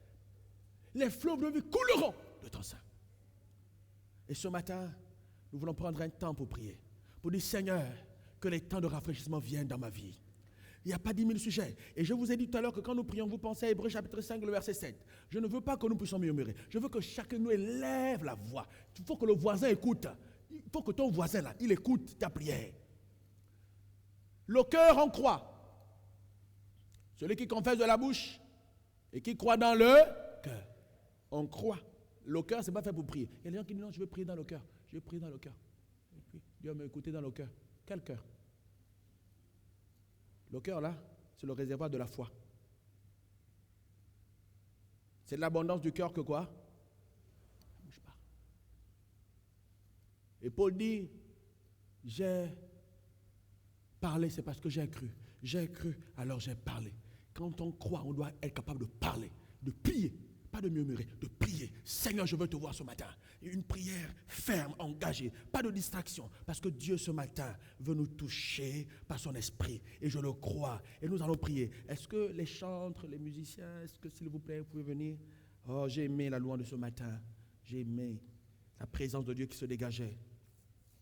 Les fleuves de vie couleront de ton sein. Et ce matin, nous voulons prendre un temps pour prier. Pour dire, Seigneur, que les temps de rafraîchissement viennent dans ma vie. Il n'y a pas 10 000 sujets. Et je vous ai dit tout à l'heure que quand nous prions, vous pensez à Hébreux chapitre 5, le verset 7. Je ne veux pas que nous puissions murmurer. Je veux que chacun de nous élève la voix. Il faut que le voisin écoute. Il faut que ton voisin, là, il écoute ta prière. Le cœur en croit. Celui qui confesse de la bouche et qui croit dans le cœur. On croit. Le cœur, ce n'est pas fait pour prier. Il y a des gens qui disent non, je veux prier dans le cœur. Je veux prier dans le cœur. Et puis, Dieu m'a écouté dans le cœur. Quel cœur? Le cœur, là, c'est le réservoir de la foi. C'est de l'abondance du cœur que quoi? Bouge pas. Et Paul dit, j'ai parlé, c'est parce que j'ai cru. J'ai cru, alors j'ai parlé. Quand on croit, on doit être capable de parler, de prier. Pas de murmurer, de prier. Seigneur, je veux te voir ce matin. Une prière ferme, engagée, pas de distraction. Parce que Dieu ce matin veut nous toucher par son esprit. Et je le crois. Et nous allons prier. Est-ce que les chantres, les musiciens, est-ce que s'il vous plaît, vous pouvez venir? Oh, j'ai aimé la louange de ce matin. J'ai aimé la présence de Dieu qui se dégageait.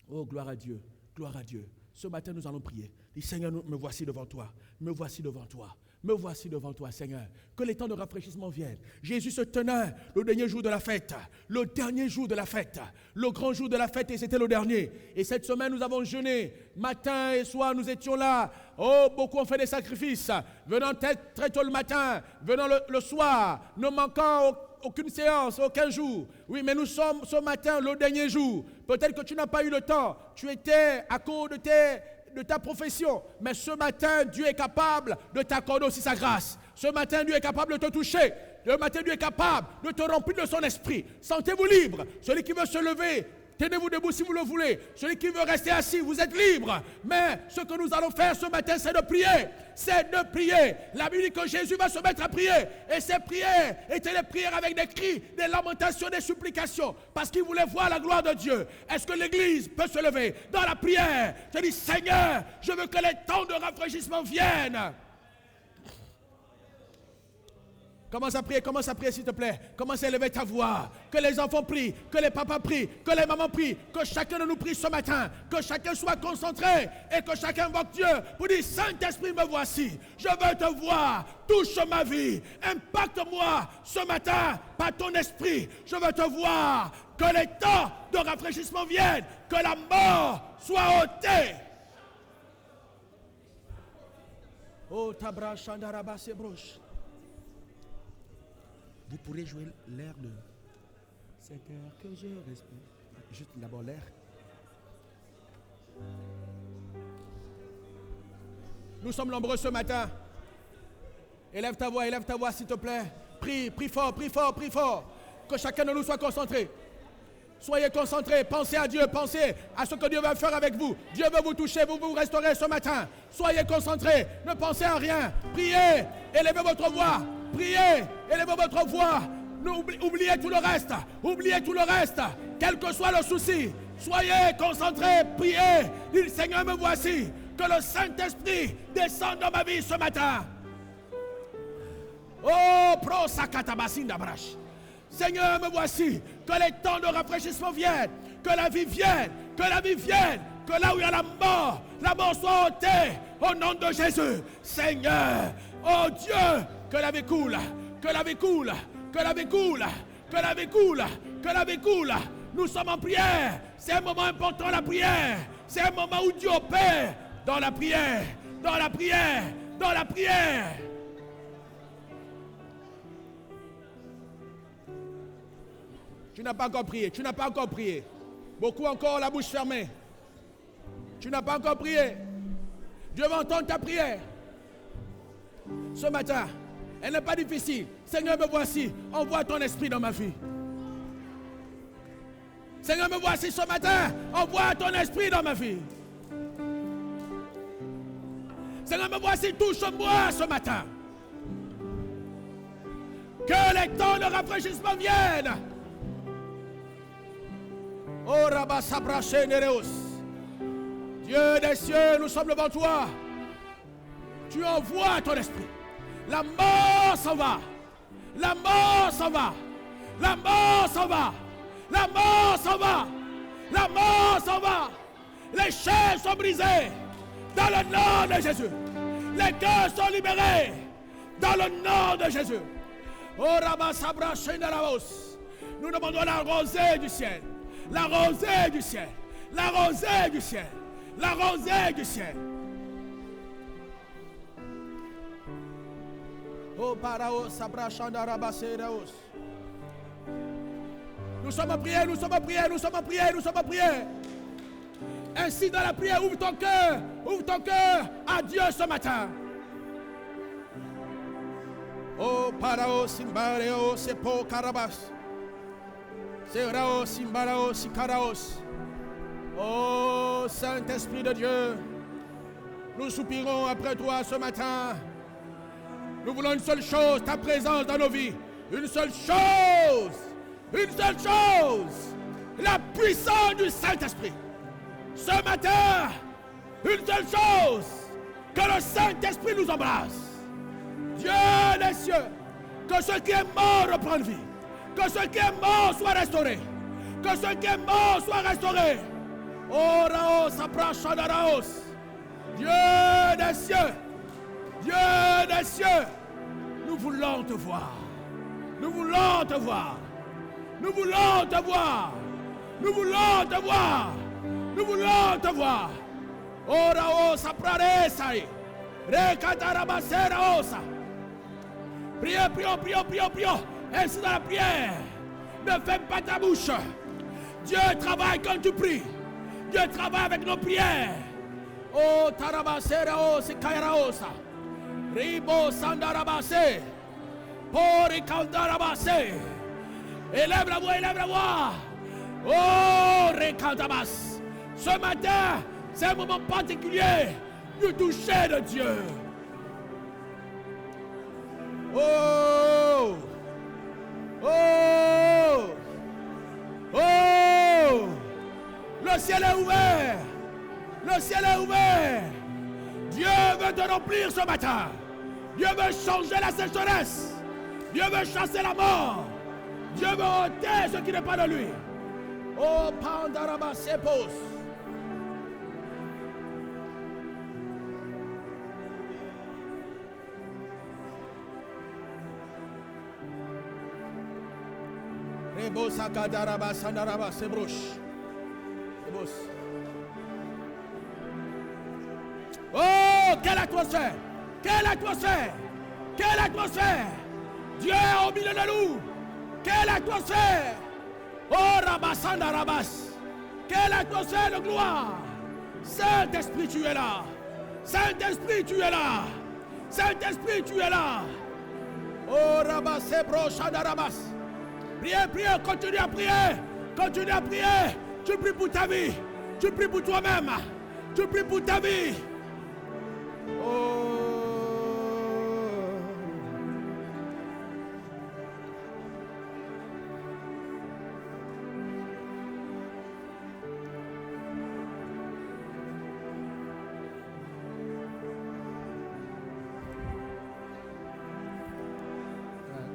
Oh, gloire à Dieu, gloire à Dieu. Ce matin, nous allons prier. Dis, Seigneur, me voici devant toi. Me voici devant toi. Me voici devant toi, Seigneur. Que les temps de rafraîchissement viennent. Jésus se tenait le dernier jour de la fête. Le dernier jour de la fête. Le grand jour de la fête, et c'était le dernier. Et cette semaine, nous avons jeûné. Matin et soir, nous étions là. Oh, beaucoup ont fait des sacrifices. Venant très tôt le matin, venant le soir, ne manquant aucune séance, aucun jour. Oui, mais nous sommes ce matin, le dernier jour. Peut-être que tu n'as pas eu le temps. Tu étais à cause de ta profession. Mais ce matin, Dieu est capable de t'accorder aussi sa grâce. Ce matin, Dieu est capable de te toucher. Le matin, Dieu est capable de te remplir de son esprit. Sentez-vous libre. Celui qui veut se lever, Tenez-vous debout si vous le voulez. Celui qui veut rester assis, vous êtes libre. Mais ce que nous allons faire ce matin, c'est de prier. C'est de prier. La Bible dit que Jésus va se mettre à prier. Et ces prières étaient des prières avec des cris, des lamentations, des supplications. Parce qu'il voulait voir la gloire de Dieu. Est-ce que l'Église peut se lever dans la prière? Je dis, Seigneur, je veux que les temps de rafraîchissement viennent. Commence à prier s'il te plaît. Commence à élever ta voix. Que les enfants prient, que les papas prient, que les mamans prient, que chacun de nous prie ce matin. Que chacun soit concentré et que chacun invoque Dieu pour dire, Saint-Esprit, me voici. Je veux te voir. Touche ma vie. Impacte-moi ce matin par ton esprit. Je veux te voir. Que les temps de rafraîchissement viennent. Que la mort soit ôtée. Oh, tabra chandaraba se broche. Vous pourrez jouer l'air de cet air que je respire. Juste d'abord l'air. Nous sommes nombreux ce matin. Élève ta voix s'il te plaît. Prie fort, prie fort, prie fort. Que chacun de nous soit concentré. Soyez concentrés, pensez à Dieu, pensez à ce que Dieu va faire avec vous. Dieu veut vous toucher, vous vous restaurez ce matin. Soyez concentrés, ne pensez à rien. Priez, élevez votre voix. Priez, élevez votre voix. Oubliez tout le reste. Oubliez tout le reste. Quel que soit le souci, soyez concentrés, priez. Dites, Seigneur, me voici. Que le Saint-Esprit descende dans ma vie ce matin. Oh, pro sakatabasinda brash. Seigneur, me voici. Que les temps de rafraîchissement viennent. Que la vie vienne. Que la vie vienne. Que là où il y a la mort soit ôtée. Au nom de Jésus. Seigneur, oh Dieu, que la vie coule. Que la vie coule. Que la vie coule. Que la vie coule. Que la vie coule. Nous sommes en prière. C'est un moment important, la prière. C'est un moment où Dieu opère. Dans la prière. Dans la prière. Dans la prière. Tu n'as pas encore prié, tu n'as pas encore prié. Beaucoup encore la bouche fermée. Tu n'as pas encore prié. Dieu va entendre ta prière. Ce matin, elle n'est pas difficile. Seigneur, me voici. Envoie ton esprit dans ma vie. Seigneur, me voici ce matin. Envoie ton esprit dans ma vie. Seigneur, me voici. Touche-moi ce matin. Que les temps de rafraîchissement viennent. Oh, Rabba Sabraché Nereus. Dieu des cieux, nous sommes devant toi. Tu envoies ton esprit. La mort s'en va. La mort s'en va. La mort s'en va. La mort s'en va. La mort s'en va. Les chaînes sont brisées. Dans le nom de Jésus. Les cœurs sont libérés. Dans le nom de Jésus. Oh, Rabba Sabraché Nereus. Nous demandons la rosée du ciel. La rosée du ciel. La rosée du ciel. La rosée du ciel. Oh, Parao, Sabra, Chandara, Baseraos. Nous sommes en prière, nous sommes en prière, nous sommes en prière, nous sommes en prière. Ainsi, dans la prière, ouvre ton cœur à Dieu ce matin. Oh, Parao, Simbareo, Sepo, Karabas. Seraos, Simbaraos, Sikaraos. Oh, Saint-Esprit de Dieu, nous soupirons après toi ce matin. Nous voulons une seule chose, ta présence dans nos vies. Une seule chose. Une seule chose. La puissance du Saint-Esprit. Ce matin, une seule chose. Que le Saint-Esprit nous embrasse. Dieu des cieux, que ce qui est mort reprenne vie. Que ce qui est mort soit restauré. Que ce qui est mort soit restauré. Oh, Raos, approche de Raos. Dieu des cieux. Dieu des cieux. Nous voulons te voir. Nous voulons te voir. Nous voulons te voir. Nous voulons te voir. Nous voulons te voir. Oh, Raos, approche. Recatarabassera osa. Prions. Ainsi dans la prière. Ne ferme pas ta bouche. Dieu travaille quand tu pries. Dieu travaille avec nos prières. Oh, Tarabasera osa, Kairaosa. Ribo Sandarabase. Pori Kandarabase. Élève la voix, élève la voix. Oh, Rekadabas. Ce matin, c'est un moment particulier du toucher de Dieu. Oh! Oh! Oh! Le ciel est ouvert! Le ciel est ouvert! Dieu veut te remplir ce matin. Dieu veut changer la sécheresse. Dieu veut chasser la mort. Dieu veut ôter ce qui n'est pas de lui. Oh, Pandaraba Sepos. Rebos Akadaraba Sandaraba Sebrosh. Rebos. Oh, quelle atmosphère! Quelle atmosphère! Quelle atmosphère! Dieu est au milieu de nous! Quelle atmosphère! Oh, Rabasanda Rabas! Quelle atmosphère de gloire! Saint-Esprit, tu es là! Saint-Esprit, tu es là! Saint-Esprit, tu es là! Oh, Rabas, Sebroshanda Rabas! Priez, priez, continue à prier! Continue à prier! Tu pries pour ta vie! Tu pries pour toi-même! Tu pries pour ta vie! Oh.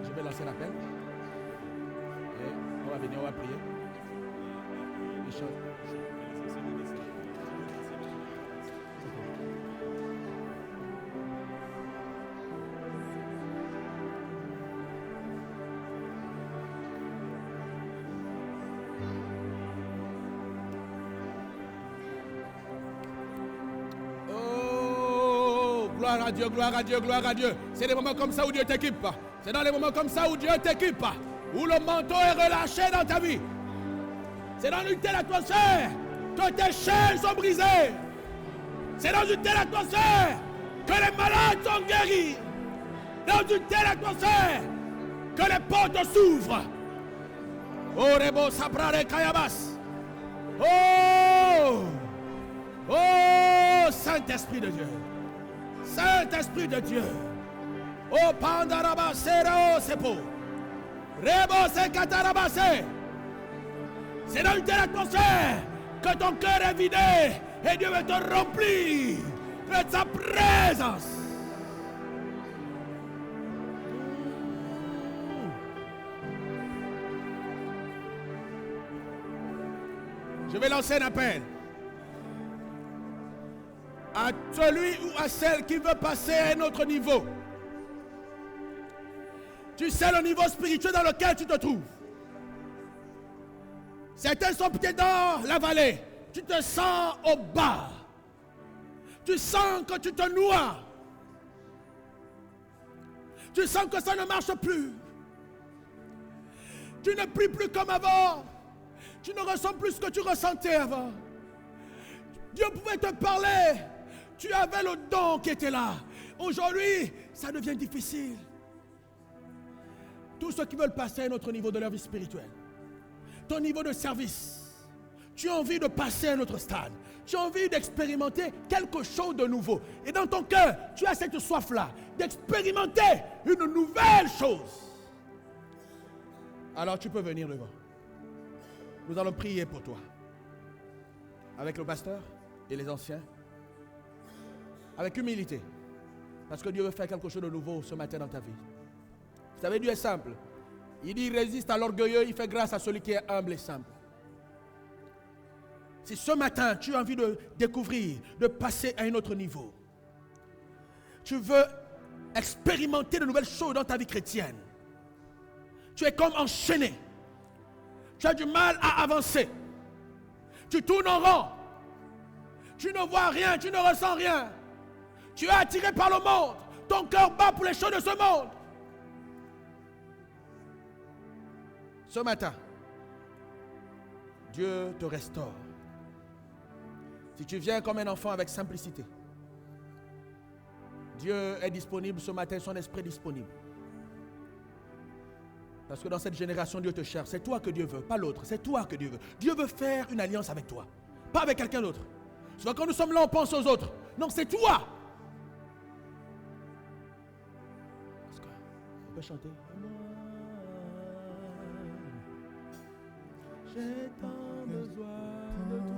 Je vais lancer l'appel. Et on va venir, on va prier. Les choses. Gloire à Dieu, gloire à Dieu, gloire à Dieu. C'est des moments comme ça où Dieu t'équipe. C'est dans les moments comme ça où Dieu t'équipe. Où le manteau est relâché dans ta vie. C'est dans une telle atmosphère que tes chaînes sont brisées. C'est dans une telle atmosphère que les malades sont guéris. Dans une telle atmosphère que les portes s'ouvrent. Oh, Rebo Sabrare Kayabas. Oh! Oh, Saint-Esprit de Dieu. Saint-Esprit de Dieu. Oh, Pandaraba Serao Sepo. Rebo Sekatarabase. C'est dans une telle atmosphère que ton cœur est vidé et Dieu veut te remplir de sa présence. Je vais lancer un appel à celui ou à celle qui veut passer à un autre niveau. Tu sais le niveau spirituel dans lequel tu te trouves. Certains sont peut-être dans la vallée. Tu te sens au bas. Tu sens que tu te noies. Tu sens que ça ne marche plus. Tu ne pries plus comme avant. Tu ne ressens plus ce que tu ressentais avant. Dieu pouvait te parler. Tu avais le don qui était là. Aujourd'hui, ça devient difficile. Tous ceux qui veulent passer à un autre niveau de leur vie spirituelle, ton niveau de service, tu as envie de passer à un autre stade. Tu as envie d'expérimenter quelque chose de nouveau. Et dans ton cœur, tu as cette soif-là d'expérimenter une nouvelle chose. Alors tu peux venir devant. Nous allons prier pour toi. Avec le pasteur et les anciens. Avec humilité. Parce que Dieu veut faire quelque chose de nouveau ce matin dans ta vie. Vous savez, Dieu est simple. Il dit, il résiste à l'orgueilleux, il fait grâce à celui qui est humble et simple. Si ce matin, tu as envie de découvrir, de passer à un autre niveau, tu veux expérimenter de nouvelles choses dans ta vie chrétienne, tu es comme enchaîné, tu as du mal à avancer, tu tournes en rond, tu ne vois rien, tu ne ressens rien, tu es attiré par le monde, ton cœur bat pour les choses de ce monde. Ce matin, Dieu te restaure. Si tu viens comme un enfant avec simplicité, Dieu est disponible ce matin, son esprit est disponible. Parce que dans cette génération, Dieu te cherche. C'est toi que Dieu veut, pas l'autre. C'est toi que Dieu veut. Dieu veut faire une alliance avec toi, pas avec quelqu'un d'autre. Souvent quand nous sommes là, on pense aux autres. Non, c'est toi. Parce que on peut chanter. J'ai tant besoin de toi.